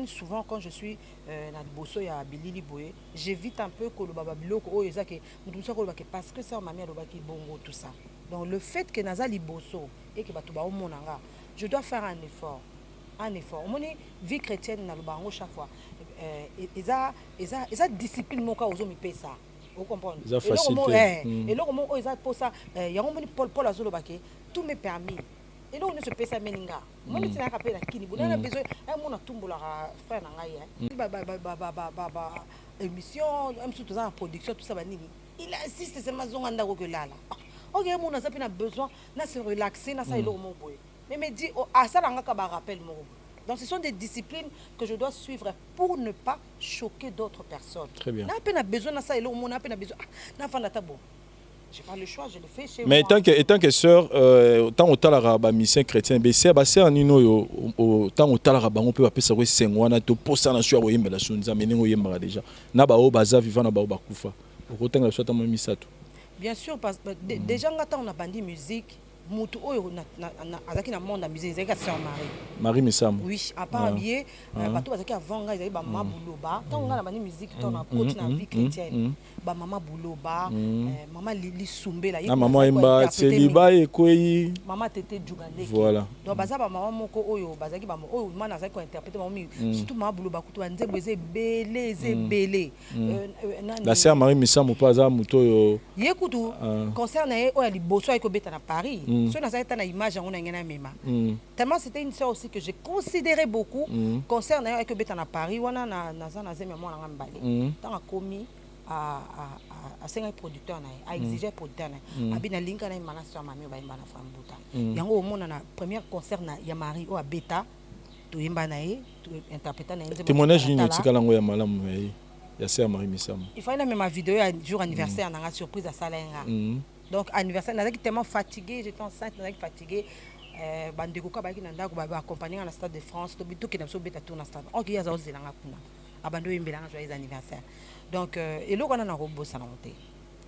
Speaker 5: souvent quand je suis dans le bosso ya bilili boye, j'évite un peu que le babiloko o ezake parce que ça m'a mis bongo tout ça. Donc le fait que nazali bosso et que batu ba omonanga, je dois faire un effort. Un effort. On est vie chrétienne na le bango chaque fois. Eza discipline moka ozomi pesa. Vous comprenez? Et là, comment ils ont pour ça? Il y a un Paul Azolobake, tout m'est permis. Et là, on se paie ça meninga. Moi, je suis un rappel à Kini. Vous avez besoin d'un tombeau à frère Nangaya. Émission, même surtout en production, tout ça. Il insiste, c'est ma zone que là. Ok, mon a besoin de se relaxer, de se relaxer. Mais me dit, ah, ça, on a rappel. Donc ce sont des disciplines que je dois suivre pour ne pas choquer d'autres personnes.
Speaker 4: Très bien.
Speaker 5: On a peine besoin de ça et là on a peine besoin. J'ai pas le choix, je le fais chez moi.
Speaker 4: Mais étant que sœur, tant au talara ba mission chrétien, be c'est ba c'est anino yo tant au talara ba on peut appeler ça c'est ngwana to posa na sho yemba la sunza menengo yemba déjà. Na ba o baza vivant na ba o bakufa. Okotanga so ta mamisato.
Speaker 5: Bien sûr parce que déjà ngata on a bandi musique. Mutu oyo azaki na monde la musique ezaki sœur
Speaker 4: Marie Misam.
Speaker 5: Oui, à part bien bato bazaki avant nga ezaki ba mama buloba tant nga na bani musique tant na côté na vie chrétienne ba mama buloba mama Lili Sumbela
Speaker 4: na mama Emba Tseliba ekoi
Speaker 5: mama Tete Djugandeke.
Speaker 4: Voilà.
Speaker 5: Donc baza ba mama moko oyo bazaki ba oyo mana azaki ko interpréter mama surtout mama buloba kutu nzembo belé
Speaker 4: la sœur Marie Misam ou pas za muto yo
Speaker 5: yekutu concerne oyo liboso ayiko beta na Paris. Image tellement c'était une sœur aussi que j'ai considéré beaucoup concernant avec Beta na Paris wana na zeme moi na mbali tant a commis à 5 producteurs à exiger producteur na abina linka na mana sœur mami ba imba na Frambuta yango au monde na premier concert na ya Marie o Beta to imba na e to interpréter na nzembo
Speaker 4: témoignage ni tika lango ya malamu ya sœur Marie Misam
Speaker 5: il fallait même ma vidéo à jour anniversaire na surprise à Salenga. Donc anniversaire, j'étais tellement fatiguée, j'étais enceinte, j'étais fatiguée. Bandeko kabaki nanda ko ba accompagner à la Stade de France, to bitu kina so beta tour na stade. OK, ya za ozelanga kuna. Abando yimbelanga joyeux anniversaire. Donc et là on a robot ça monté.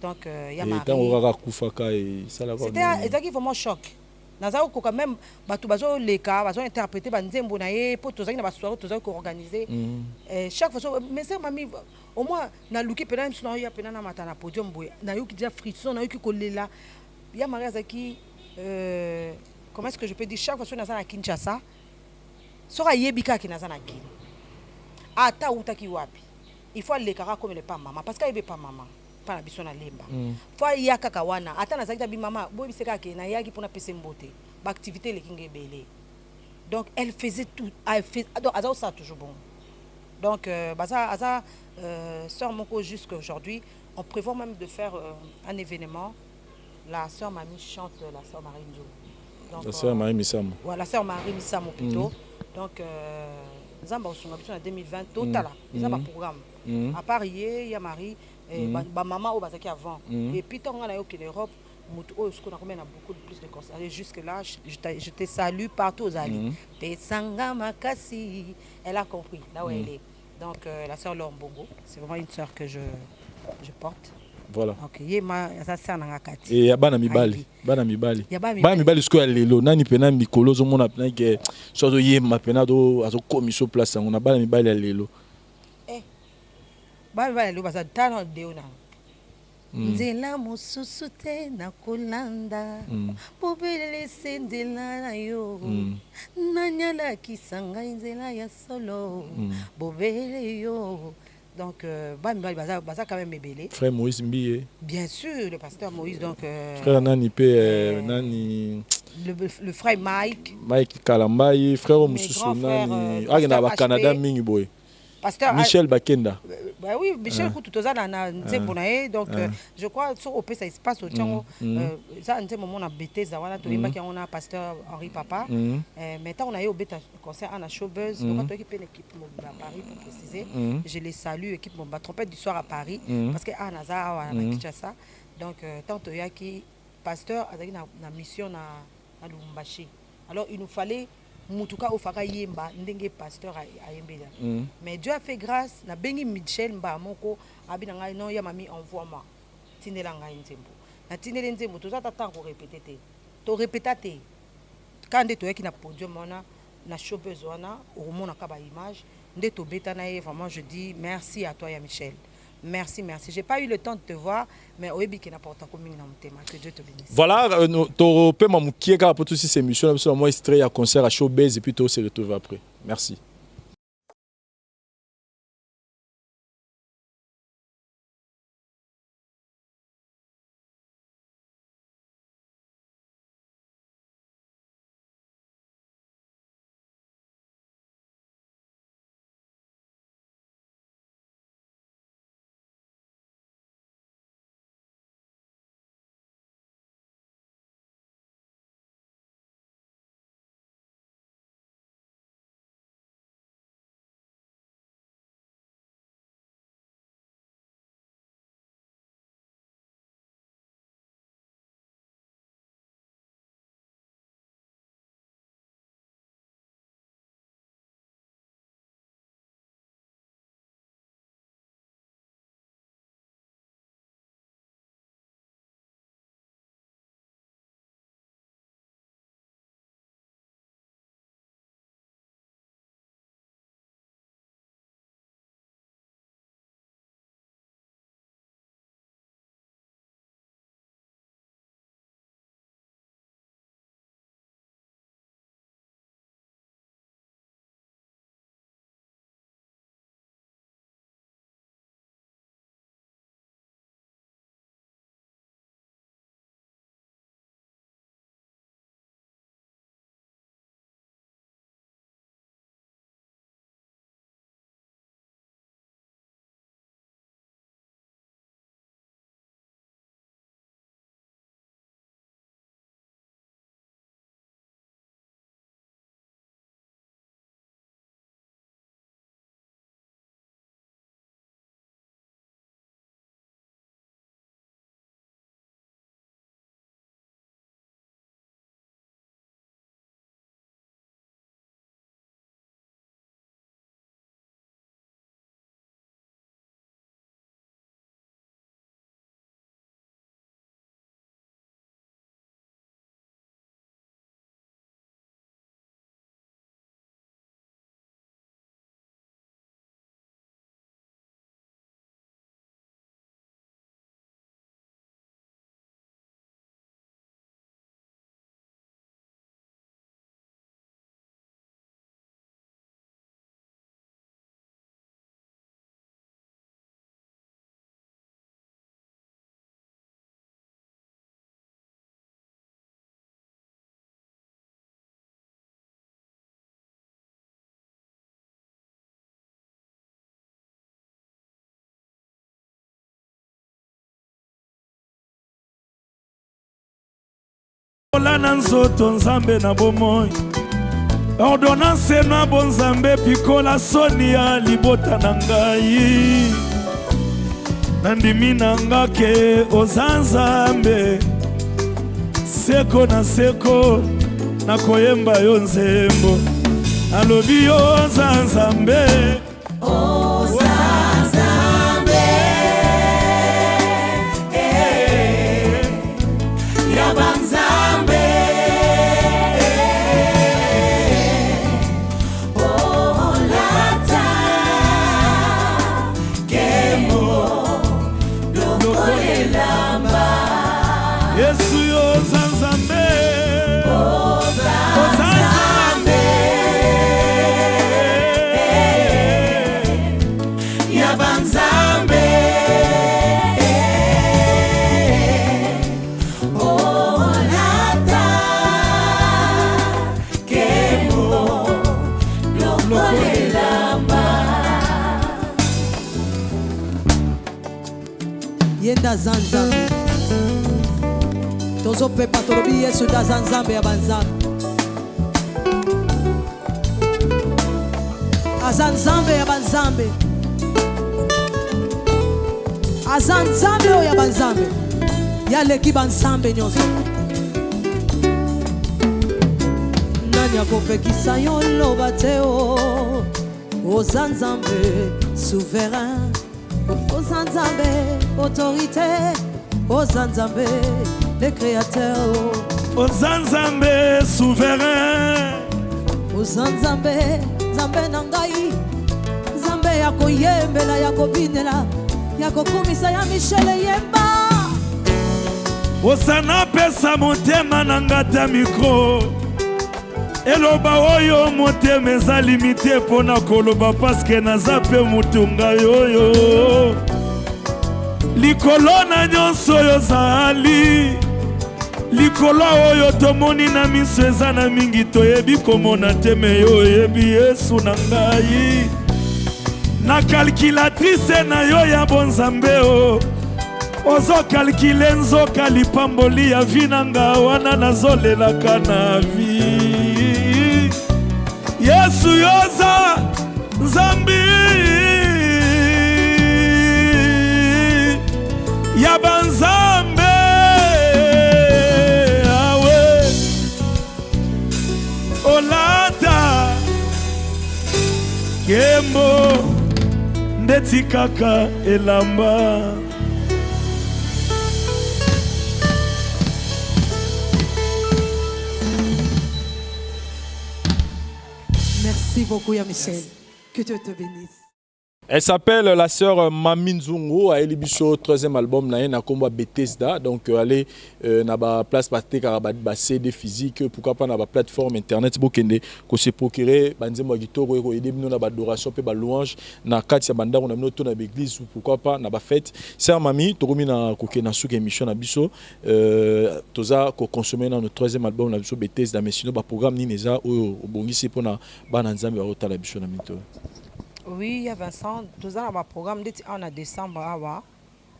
Speaker 5: Donc ya Marie.
Speaker 4: Tant on va kufaka et ça la.
Speaker 5: C'était vraiment choc. Naza ko quand même batu bazo leka, bazo interpréter banzembo na ye pour tozaki na ba soirée tozaki ko organiser. Chaque fois mais ça mami au moins na luki pena msuna ya pena na mata na podium boy na yuki déjà frisson na yuki kolela ya Maria Zaki comment est-ce que je peux dire chaque fois na za na Kinshasa sora yebika ki na za na kin ata utaki wapi il faut le kara comme le pas maman parce qu'il veut pas maman pas la biso na lemba faut ya kaka wana ata na zakita bi maman boy biseka ki na yaki pona pese mbote ba activité le kinge belé donc elle faisait tout elle fait donc aza ça toujours bon. Donc, sœur Moko, jusqu'à aujourd'hui, on prévoit même de faire un événement. La sœur Mamie chante la sœur Marie Nzo.
Speaker 4: La sœur Marie Misam.
Speaker 5: Voilà, la sœur Marie Misam plutôt. Donc, nous avons en 2020, total, nous avons un programme. À part hier, il y a Marie, maman au Bazaki avant. Et puis, on a eu l'Europe. On a beaucoup plus de concerts. Et jusque-là, je te salue partout aux alliés. Elle a compris, là où elle est. Donc, la sœur Lombongo, c'est vraiment une sœur que je porte.
Speaker 4: Voilà.
Speaker 5: Ok, il y a sa sœur Nangakati.
Speaker 4: Et il y a Bana Mibali. Bana Mibali. Bana Mibali, ce que lelo, nani pena mikolo, zo mona pena que soit de yé ma pena do azo commission place, on a Bana Mibali à lelo.
Speaker 5: Ba lo baza tana deona. Nzela mususu te na kolanda. Bobele sendela na yo. Nanyala kisanga nzela ya solo. Bobele yo. Donc, baza quand même ébélé.
Speaker 4: Frère Moïse Mbiye.
Speaker 5: Bien sûr, le pasteur Moïse. Donc,
Speaker 4: frère Nani P. Nani.
Speaker 5: Le frère Mike.
Speaker 4: Mike Kalambaye, frère Moussousou Nani. Ah, il y a au Canada, Mingiboy.
Speaker 5: Pasteur
Speaker 4: Michel Bakenda.
Speaker 5: Bah oui, Michel Koutoutoza na Nzembonaye. Donc, je crois sur OP ça se passe au Tchango. Ça, en ce moment, on a bêté Zawana, on a pasteur Henri Papa. Mais tant on a eu au bêta concert à la showbuzz. Donc, on a équipé l'équipe à Paris pour préciser. Je les salue, équipe Momba trompette du soir à Paris. Parce que à Naza, à Kinshasa. Donc, tant qu'il y a qui pasteur a une mission à Lubumbashi. Alors, il nous fallait mutuka ofaka yemba ndenge pasteur a yembela. Mais Dieu a fait grâce na bengi Michel Mba moko abina ngai non ya mami envoie-moi tinela ngai nzembo na tinela nzembo to zata tango répéter te to répéter te quand to yaki na podium wana na showbuzz wana au mona ka ba image nde to beta na ye. Vraiment je dis merci à toi ya Michel. Merci, merci. J'ai pas eu le temps de te voir, mais Oebi qui n'a pas autant commis dans mon thème. Que Dieu te bénisse. Voilà,
Speaker 4: tu peux m'amoukier car pour toutes ces émissions, moi, il y a un concert à Showbiz et puis tu se retrouves après. Merci.
Speaker 6: na nzoto nzambe na bomoi ordonnance na bonzambe pikola soni ya libota na ngai nandimi na ngake oza nzambe seko na seko na koyemba yo nzembo alobi yo oza nzambe
Speaker 2: Game
Speaker 5: Zanzambe Tozo pepa tolobi Yesu da Zanzambe ya banzambe Azanzambe ya banzambe Azanzambe ya banzambe Yaleki banzambe nyonso Nani akopekisa yo loba te o Ozanzambe souverain Ozanzambe autorité Ozanzambe le créateur
Speaker 6: Ozanzambe souverain
Speaker 5: Ozanzambe Zambe nangai Zambe yako yembela yako binela yako kumisa ya Michele yemba
Speaker 6: Osana pesa motema nangata mikro Eloba oyo motema eza limité pona koloba paske naza pe mutunga yoyo Likolo na nyonso yo zali Likolo oyo tomoni na miso eza na mingi toyebi komona teme yo oyebi Yesu na ngai Na calculatrice na yo ya bonzambe o Ozo kalkile nzoka lipamboli ya vinanga wana nazolelaka na vi Yesu yoza nzambi ya banzambe awe olata kembo ndeti kaka elamba
Speaker 5: Merci beaucoup ya Michel. Que Dieu te bénisse.
Speaker 4: Elle s'appelle la sœur Mami Nzungu, elle est sur 3e album na komba Bethesda, donc allez na ba place party ba CD physique, pourquoi pas na ba plateforme internet bokende ko se procurer banzembo gitoro ko aider bino na ba adoration pe ba louange na kati ya banda on a to na église ou pourquoi pas na ba fête. Sœur Mami tokomi na ko na suka émission na biso toza ko consommer na notre 3e album na biso Bethesda, mais sinon ba programme ni neza o bongisi pona bana nzambe ba otala biso na mito.
Speaker 5: Oui, il y a Vincent, nous avons un programme en décembre.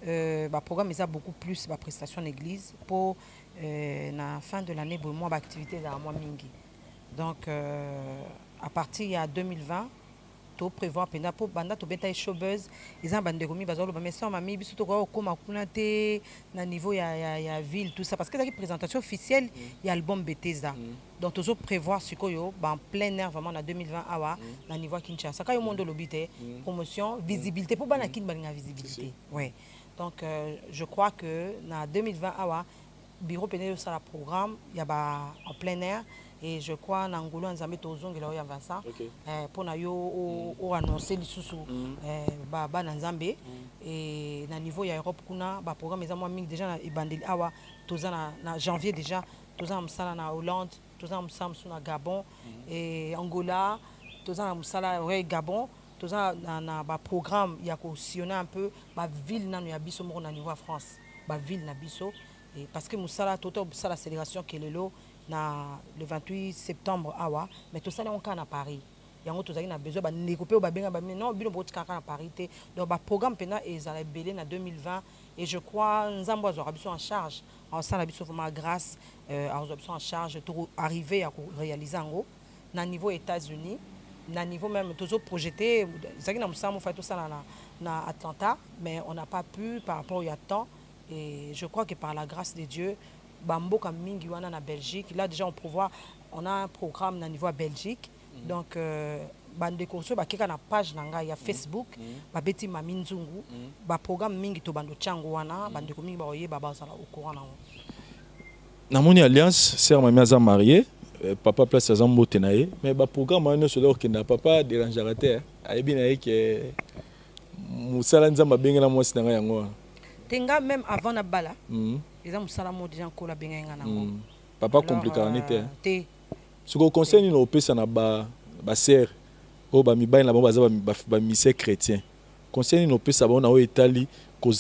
Speaker 5: Le programme est beaucoup plus de prestations d'église pour la fin de l'année, pour moi, l'activité dans moi mingi. Donc, à partir de 2020, tu prévois pour banda to beta showbuzz ils ont bandé komi bazolo mais ça mami biso to ko koma kuna te na niveau ya ville tout ça parce que la présentation officielle il y a l'album Bethesda donc tu prévoir ce koyo en plein air vraiment en 2020 awa na niveau Kinshasa ka yo monde lobité promotion visibilité pour bana kin balinga visibilité ouais donc je crois que na 2020 awa bureau pénal sur la programme il y a en plein air. Et je crois que Angolo Nzambe tozongi la oya Vincent pour na yo o annoncer lisusu ba Nzambe et na niveau ya Europe kuna ba programme eza moi mingi déjà na ibandeli awa toza na janvier déjà toza msala na Hollande toza msala na Gabon et Angola toza na msala Gabon toza na ba programme ya ko sillonner un peu ba ville na ya biso mo na niveau à France ba ville na biso et parce que msala toto msala célébration kelelo na le 28 septembre awa mais tout ça on est à Paris yango tozali na besoin ba négoper ba benga ba non bino botika na Paris te donc ba programme pena ezala belé na 2020 et je crois nzambo azora biso en charge en ça la biso vraiment grâce azora biso en charge pour arriver à réaliser ngo na niveau États-Unis na niveau même toujours projeté zaki na musamo fait tout ça na Atlanta mais on n'a pas pu par rapport au temps et je crois que par la grâce de Dieu Bamboka mingi wana na Belgique là déjà on a un programme na niveau à Belgique donc bande course ba keka na page nanga ya Facebook ba beti Mami Nzungu ba programme mingi to bando chango wana bande ko mingi ba oye ba bazala au courant
Speaker 4: na moni alliance sœur Mami aza marié papa place aza mbote na ye mais ba programme wana so lor kenda papa dérangera te ayebi na ye ke musala nzamba bengela mwasi nanga yango
Speaker 5: tenga même avant na bala ils ont salamo déjà ko la benga nango
Speaker 4: papa compliqué en été ce qu'on conseille no pesa na ba sœur o ba mi ba na ba mi chrétien conseille no pesa ba na o Italie ko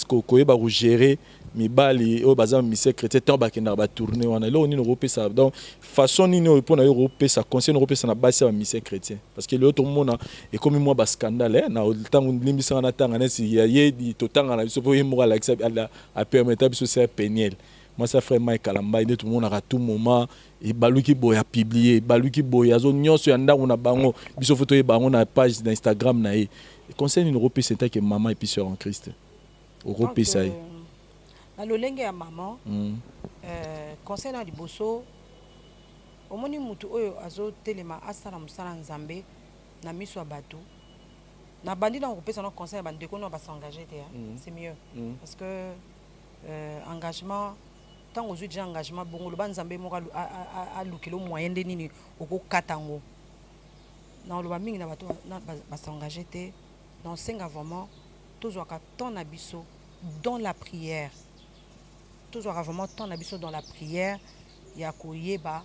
Speaker 4: ba gérer mibali o baza mission chrétien tant ba kenda ba tourner wana lo ni europé ça donc façon ni pour na europé ça conseil europé ça na base ba mission chrétien parce que le tout monde et comme moi ba scandale na temps limbisa na tanga na si ye di to tanga na biso po ye mo la a permettre biso c'est péniel moi ça frère Mike Kalamba il tout le monde à tout moment et baluki boya publier baluki boya zo nyonso ya ndango na bango biso photo ye bango na page d'Instagram na ye conseil europé c'est que maman et puis sœur en Christ europé ça
Speaker 5: na lolenge ya maman conseil na liboso omoni mutu oyo azo telema asala musala nzambe na miso ya bato na bandi na kopesa na conseil ya bandeko na ba s'engager te c'est mieux parce que engagement tant aux déjà engagement bongo le banzambe mo a lukilo moyen de nini oko katango na lo ba mingi na bato na ba s'engager te donc senga vraiment toujours ka ton abiso dans la prière toujours vraiment ton abiso dans la prière ya ko yeba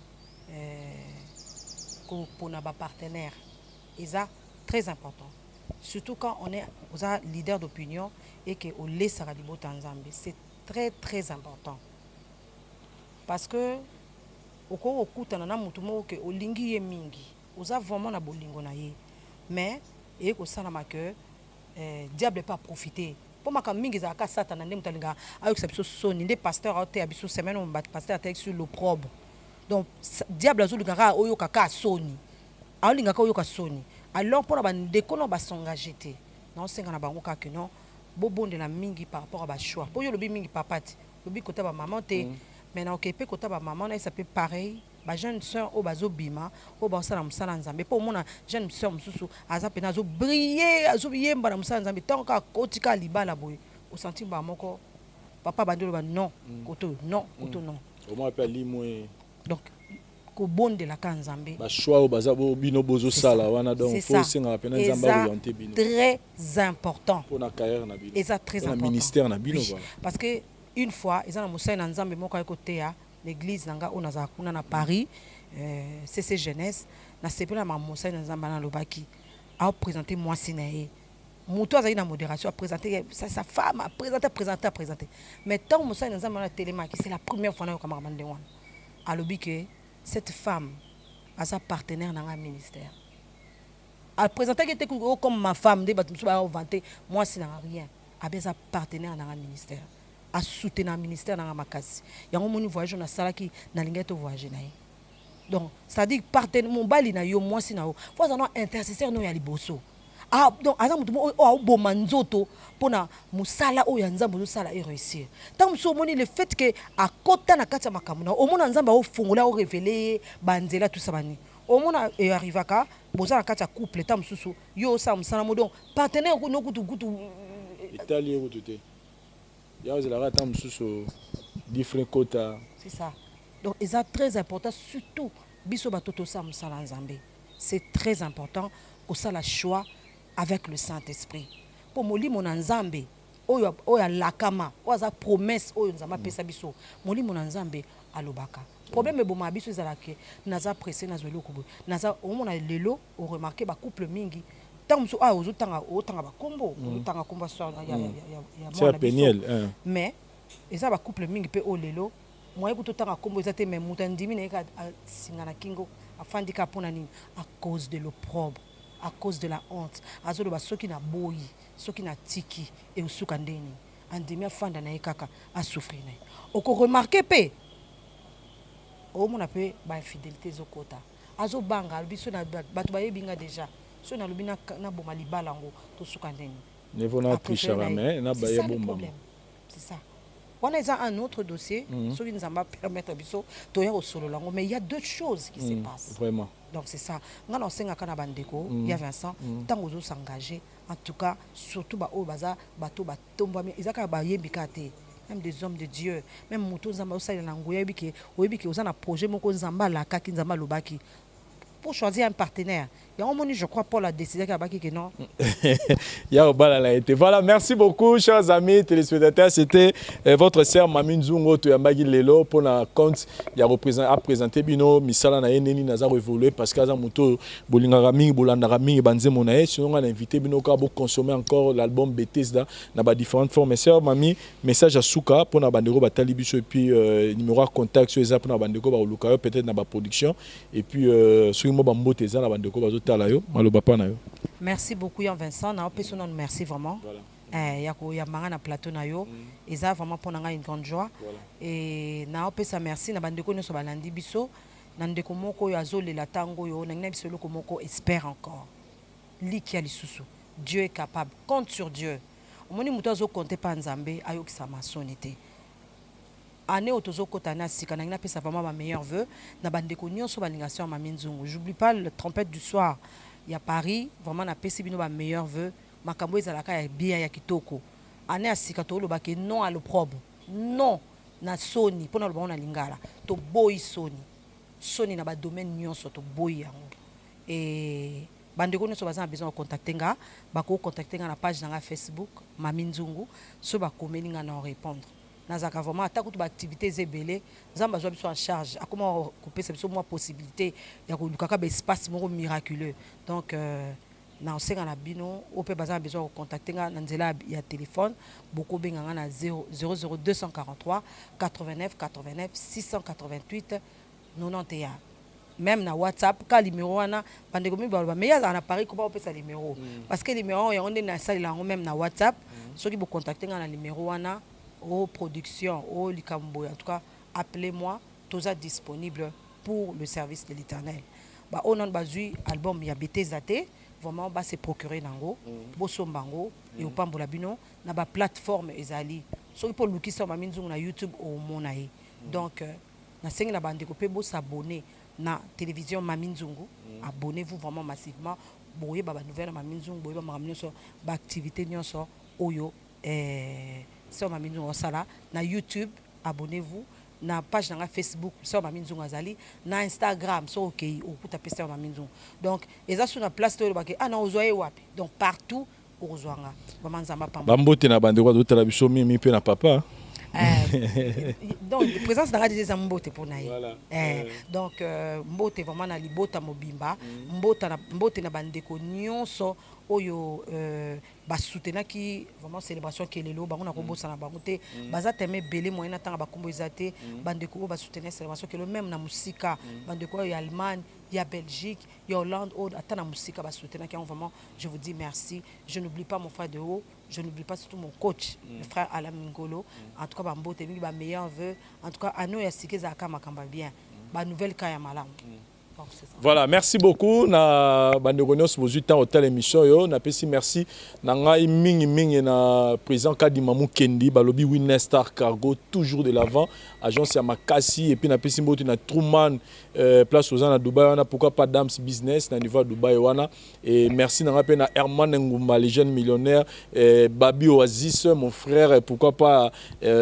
Speaker 5: ko pona ba partenaire et ça très important surtout quand on est aux leader d'opinion et que au laisse à libota nzambe c'est très très important parce que oko okutana na mutu mo ke olingi ye mingi oza vraiment na bolingo na ye mais et ko sala ma que diable pas profiter pour ma mingi za ka satana ndem talinga ayo biso soni nde pasteur a te biso semaine on bat pasteur a sur l'opprobre donc diable azo lingaka oyo kaka soni ayo lingaka oyo ka soni alors pour ba ndeko no ba s'engager te non senga na bango ka que non bobonde na mingi par rapport à ba choix pour yo lobi mingi papati lobi kota ba maman te maintenant OK pe kota ba maman na ça peut pareil ba jeune sœur o bazo bima o ba sala musala nzambe pour mona jeune sœur mususu aza pe nazo briller azo yemba na musala nzambe tant ka kotika libala boy o senti ba moko papa bandelo ba non koto non koto non
Speaker 4: au moins appelle limo
Speaker 5: donc ko bonde la ka nzambe
Speaker 4: ba choix o baza bo bino bozo sala wana donc faut singa pena nzamba orienté bino
Speaker 5: très important
Speaker 4: pour na carrière na bino
Speaker 5: et ça très important
Speaker 4: ministère na bino voilà
Speaker 5: parce que une fois ils ont musala na nzambe moko ekote l'église nanga on a kuna na Paris CC jeunesse na sepela ma musala na nzamba na lobaki a présenter moi sinae muto azali na modération a présenter sa femme a présenter mais tant musala na nzamba na télémaki c'est la première fois na ko kamara bande wana a lobi que cette femme a sa partenaire dans un ministère. Elle présentait qu'elle était comme ma femme, des bâtiments à vanter, moi c'est rien. Elle a sa partenaire dans un ministère. Elle soutient un ministère dans ma case. Il y a un moment où voyage na sala qui na lingette voyage na. Donc ça dit partenaire mon bali na yo moi c'est na yo. Faut ça non intercesseur no ya liboso. Ah donc aza mutu o boma nzoto pona musala o ya nzambe zo sala e réussir. Tant so moni le fait que a kota na kati ya makamuna o mona nzamba o fungola o révéler banzela tout ça bani. O mona e arrivaka boza na kati ya couple tant mususu yo sa musala mo donc partenaire ko no kutu
Speaker 4: Italie ko tuté. Ya o zela tant mususu different quota.
Speaker 5: C'est ça. Donc c'est très important surtout biso batoto sa musala nzambe. C'est très important pour ça la choix avec le Saint-Esprit. Pour moli mon nzambe oya lakama oza promesse oyo nzamba pesa biso moli mon nzambe alobaka problème boma biso ezalaka naza pressé na zwelo kubo naza omona lelo o remarquer ba couple mingi tant so ozotanga ba kombo ozotanga kombo so ya
Speaker 4: moi péniel
Speaker 5: mais eza ba couple mingi pe o lelo moi ekutotanga kombo ezate même mutandimi na eka singana kingo afandika pona nini à cause de l'opprobre à cause de la honte azolo ba soki na boyi soki na tiki et usuka ndeni andemi afanda na ekaka a souffrir na oko remarquer pe o mona pe ba infidélité zokota azo banga biso na bato ba yebinga déjà so na lubina na boma libala ngo to suka ndeni
Speaker 4: ne vona tricher mais na ba yebomba
Speaker 5: c'est ça. On a un autre dossier, ce qui nous a permettre de solo lango, mais il y a deux choses qui se passent.
Speaker 4: Vraiment.
Speaker 5: Donc c'est ça. Quand on sait qu'à Bandeko, il y a Vincent, tant qu'on s'engager, en tout cas, surtout au baza, bateau, ils ont même des hommes de Dieu, même Mouton Zamba, ça y est, lango, yabiki, oyabiki, aux un projet, moko Zamba, la kaki Zamba Lobaki. pour choisir un partenaire. Il y a un moment, je crois, Paul a décidé qu'il y a non.
Speaker 4: Voilà, merci beaucoup, chers amis téléspectateurs. C'était votre sœur Mamine Zungo Tuyambagi Lelo pour la compte. Il a présenté Bino, Misala na Neni Nazar évolué parce que Azamuto, Bolingarami, Bolandarami, Banze Monae. Sinon, on a invité Bino pour consommer encore l'album Bethesda dans différentes formes. Mes sœurs, Mami, message à Souka pour la bandero Batalibiso et puis numéro de contact sur les apps pour la bandero Baolukayo, peut-être dans la production. Et puis, sur le mot Bamboteza, la bandero Bazota.
Speaker 5: Merci beaucoup Yann Vincent. Merci vraiment. Il y a un plateau et ça vraiment pour une grande joie. Et ça merci na bandeko no so balandi biso na ndeko moko yo azole la tango yo na ngina biso loko moko espère encore. Liki ya lisusu. Dieu est capable. Compte sur Dieu. Omoni muto zo compter pa nzambe ayokisa masonité. Année otozo kotana sika na ngina pesa vraiment ma meilleur vœu na bandeko nyonso balingation ma minzungu. J'oublie pas le trompette du soir. Il y a Paris, vraiment na pesi bino ba meilleur vœu. Makambo ezalaka ya bien ya kitoko. Année asika to loba ke non à l'opprobre. Non na soni pona loba na lingala. To boy soni. Soni na ba domaine nyonso to boy yango. Et bandeko nyonso baza besoin de contacter nga, bako contacter nga na page na Facebook Mami Nzungu, so ba komeli nga na répondre. Nazaka vraiment attaque toute activité zébélé zamba zo biso en charge a comment couper c'est moi possibilité ya ko lukaka ba espace miraculeux donc na osenga na bino ope baza besoin de contacter nga na nzela ya téléphone beaucoup benga nga na 00243 89 89 688 91 même na WhatsApp ka numéro wana bandeko mi ba mais ya na Paris ko ba ope sa numéro parce que numéro ya on na salle la même na WhatsApp ceux qui vous contacter nga na numéro wana aux productions, aux Likambo, en tout cas, appelez-moi, tous êtes disponibles pour le service de l'Éternel. Bah, on a un album, il y a Bethesda, vraiment, bah, c'est procuré nango, Bosombango, et au Pambolabino, na ba plateforme ezali. So pour luki sur ma minzung na YouTube au monae. Donc, na sengi la bande kopé bo s'abonner na télévision Maminzungu, abonnez-vous vraiment massivement. Boye ba nouvelle Maminzungu, boye ba maminzo sur ba activité nyonso oyo sur ma minzungu sala na YouTube abonnez-vous na page na Facebook sur ma minzungu azali na Instagram so OK au taper sur ma minzungu donc eza sur la place to ba na ozoye wapi donc partout ozwanga bamanzamba pamba
Speaker 4: bambote na bande kwa dotala biso mi pe na papa
Speaker 5: donc présence dans des mbote pour naï donc mbote vraiment na libota mobimba mbote na bandeko nyonso oyo ba soutenaki vraiment célébration kelelo bango na kobosa na bango te baza teme belé moyen tanga ba kombo ezate bandeko ba soutenir célébration kelelo même na musika bandeko ya Allemagne ya Belgique ya Hollande au atana musika ba soutenir qui vraiment je vous dis merci je n'oublie pas mon frère de haut je n'oublie pas surtout mon coach le frère Alain Ngolo en tout cas ba mbote mingi ba meilleur vœu en tout cas ano ya sikeza kama kamba bien ba nouvelle kaya malam.
Speaker 4: Voilà, merci beaucoup na bandegonos bozu temps hôtel émission yo na pesi merci na ngai mingi na président Kadimamou Kendi balobi Winner Star Cargo toujours de l'avant agence ya Makasi et puis na pesi mboti na Truman place aux na Dubaï wana pourquoi pas Dams Business na niveau Dubaï wana et merci na ngape na Herman Ngumba les jeunes millionnaires Babi Oasis mon frère pourquoi pas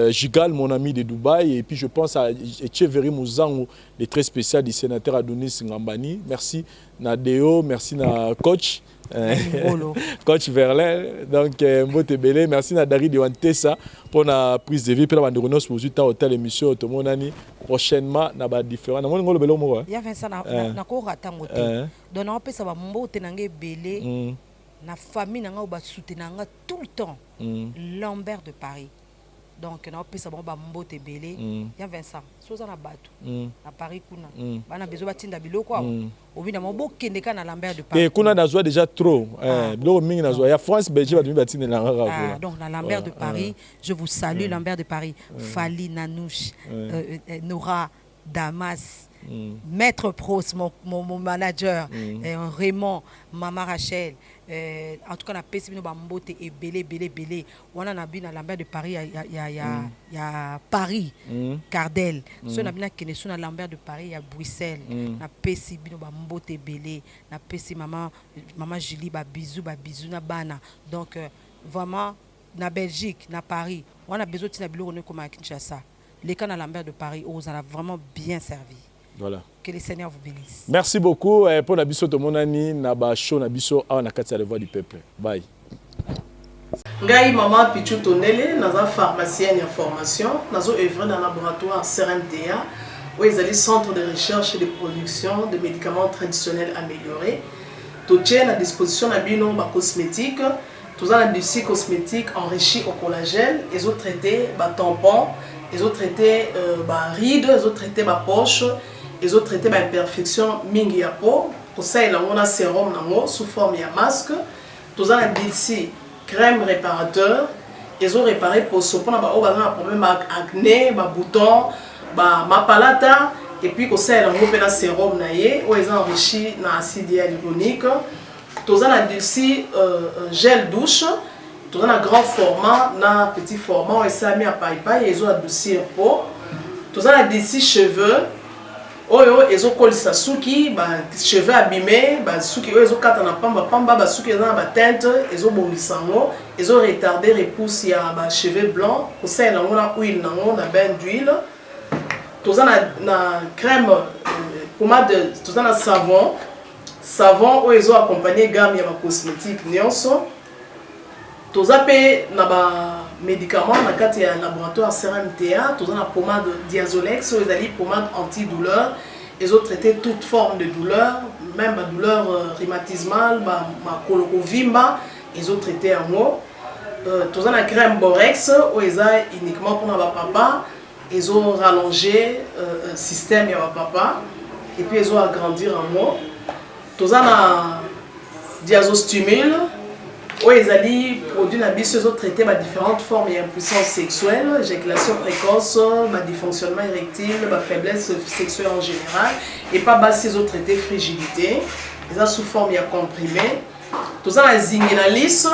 Speaker 4: Gigal mon ami de Dubaï et puis je pense à Echeverry Mouzango les très spécial du sénateur Adonis Ngambani. Merci Nadeo, merci na coach coach Verlaine donc mbote belé merci na Dari de Wantesa pour la prise de vie pour la bande renos pour tout hôtel émission automonani prochainement na ba différent na ngolo belo mo
Speaker 5: ya Vincent na ko ratango te donc na pesa ba mbote nange belé na famille nanga ba soutenanga tout le temps Lambert de Paris. Donc na pesa ba mbote belé ya Vincent soza na bato na Paris kuna bana bezo batinda biloko obi na mbo kende kana Lambert de Paris
Speaker 4: et kuna nazwa déjà trop biloko mingi nazwa ya France Belgique bato batinda na ngaka
Speaker 5: donc na Lambert de Paris je vous salue Lambert de Paris Fali Nanouche Nora Damas Maître Prost mon manager Raymond Mama Rachel en tout cas na pesi bino ba mbote et belé wana na bina Lambert de Paris ya Paris Cardel so na bina kene so na Lambert de Paris ya Bruxelles na pesi bino ba mbote belé na pesi maman Julie ba bisou na bana donc vraiment na Belgique na Paris wana besoin tina biloko ne comme à Kinshasa les cas na Lambert de Paris on a vraiment bien servi
Speaker 4: Voilà.
Speaker 5: Que le Seigneur vous bénisse.
Speaker 4: Merci beaucoup pour Nabiso Tomonani, Naba Show Nabiso, à la voix du peuple. Bye.
Speaker 7: Ngai maman Pichu Tonele, naza pharmacienne en formation, nazo œuvre dans le laboratoire CRMTA, où ils allaient centre de recherche et de production de médicaments traditionnels améliorés. Tout est à disposition de bino cosmétiques, tout ça l'industrie cosmétique enrichie au collagène, ils ont traité tampons, ils ont traité rides, ils ont traité poche, ils ont traité imperfection mingi ya peau, pour ça il y a un sérum sous forme de masque, tout ça l'industrie crème réparateur, ils ont réparé pour ce qu'on a un problème avec acné, boutons, mapalata, et puis comme ça il y a un sérum où ils ont enrichi dans l'acide hyaluronique. Tous on a d'ici gel douche, tous on a grand format, na petit format, et ça a mis à paille, ils ont adouci peau. Tous on a d'ici cheveux, ils ont collé sa souki, cheveux abîmés, souki ils ont quatre na pamba, souki ils ont ba teinte, ils ont bondi sango, ils ont retardé repousse ya cheveux blancs, pour ça il y a une huile na bain d'huile. Tous on a crème, pommade, tous on a savon où ils ont accompagné gamme ya cosmétique nyonso. Tous on na médicaments dans le laboratoire CRMTA, tous on a pommade Diazolex, ils ont pommade antidouleur. Ils ont traité toute forme de douleur, même la douleur rhumatismale, ma colorovimba, ils ont traité en haut. Tous on a crème Borex où ils ont uniquement pour ma papa, ils ont rallongé le système ya papa et puis ils ont agrandi en haut. Tous on a Diazostimule où ils ont dit produits ils ont traité différentes formes d'impuissance sexuelle, éjaculation précoce, dysfonctionnement érectile, faiblesse sexuelle en général, et pas ils ont traité frigidité, ils ont sous forme comprimé. Tout ça la Zinguinalis,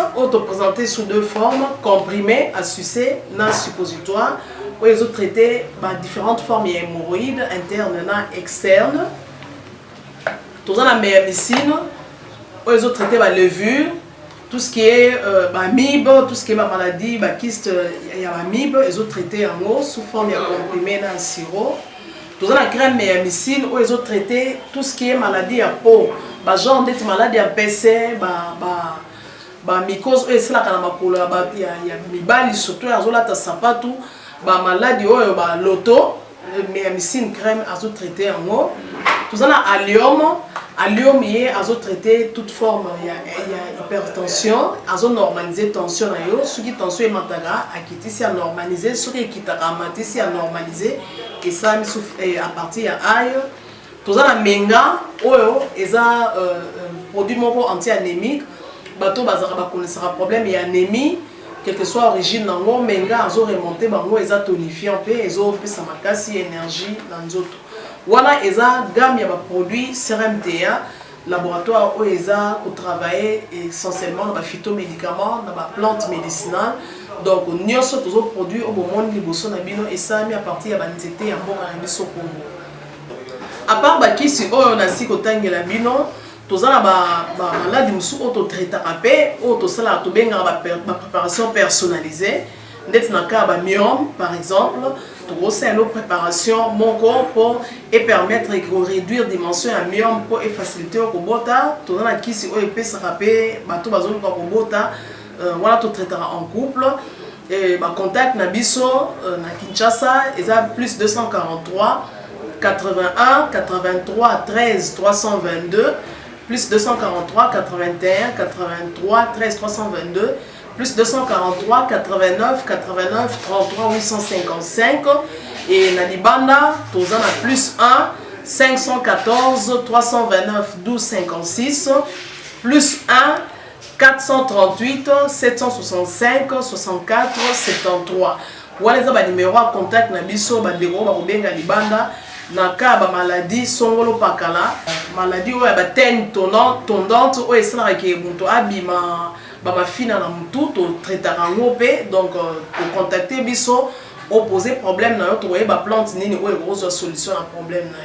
Speaker 7: présenté sous deux formes, comprimé à sucer, na suppositoire, où ils ont traité différentes formes d'hémorroïdes internes et externes. Tout ça la méamycine, où ils ont traité la levure. Tout ce qui est MIB, tout ce qui est maladie, kyste, il y a MIB, ils ont traité en haut sous forme de comprimé dans le sirop. Tout ça, la crème méamycine, où ils ont traité tout ce qui est maladie à peau. Genre des maladies à PC, mycose, c'est là qu'il y a mibali, surtout, ils ont là, sapatu, maladie, l'auto, méamycine crème, ils ont traité en haut. Tout ça, la allium. Allium, ils ont traité toute forme, il y a hypertension, ils ont normalisé tension, ceux qui tension est mataga, à normaliser, ceux qui quittent à normaliser, et ça à partir de aïe. Tout ça, la menga, ils ont produit anti-anémique, bateau connaissera problème et anémie, quelle que soit l'origine, menga, ils ont remonté, ils ont tonifié un peu, ils ont plus de énergie dans les autres. Voilà, ils ont gamme de produits CRMTA, laboratoire où ils ont travaillé essentiellement dans les phytomédicaments, dans les plantes médicinales. Donc, nous avons tous les produits au moment de l'Ibosonabino et ça mis à partir de l'anxiété en bon Arabiso Congo. À part qui si on a si côté de l'Abino, tous les malades qui sont autotraités, tous les préparation personnalisée. Dans le cas de myome, par exemple, tout ça une préparation mon corps pour permettre de réduire la dimension de myome pour faciliter le robota. Tout le monde qui si peut se rappeler, tout le monde robota, voilà tout traitera en couple. Et contact nabiso na Kinshasa, ils ont plus 243 81 83 13 322 plus 243 81 83 13 322 plus 243 89 89 33 855 et Nalibanda, tous en a plus 1 514 329 12 56 plus 1 438 765 64 73. Voilà les numéros à contact na biso bandeko bakobenga libanda na ka ba maladie songolo pakala maladie oyo ba tene tondante oyo esalaka ke moto abima bamafina na mutu to traitaka ngo pe donc pour contacter biso opposer problème na yo to ba plante nini oyo ekozwa solution na problème na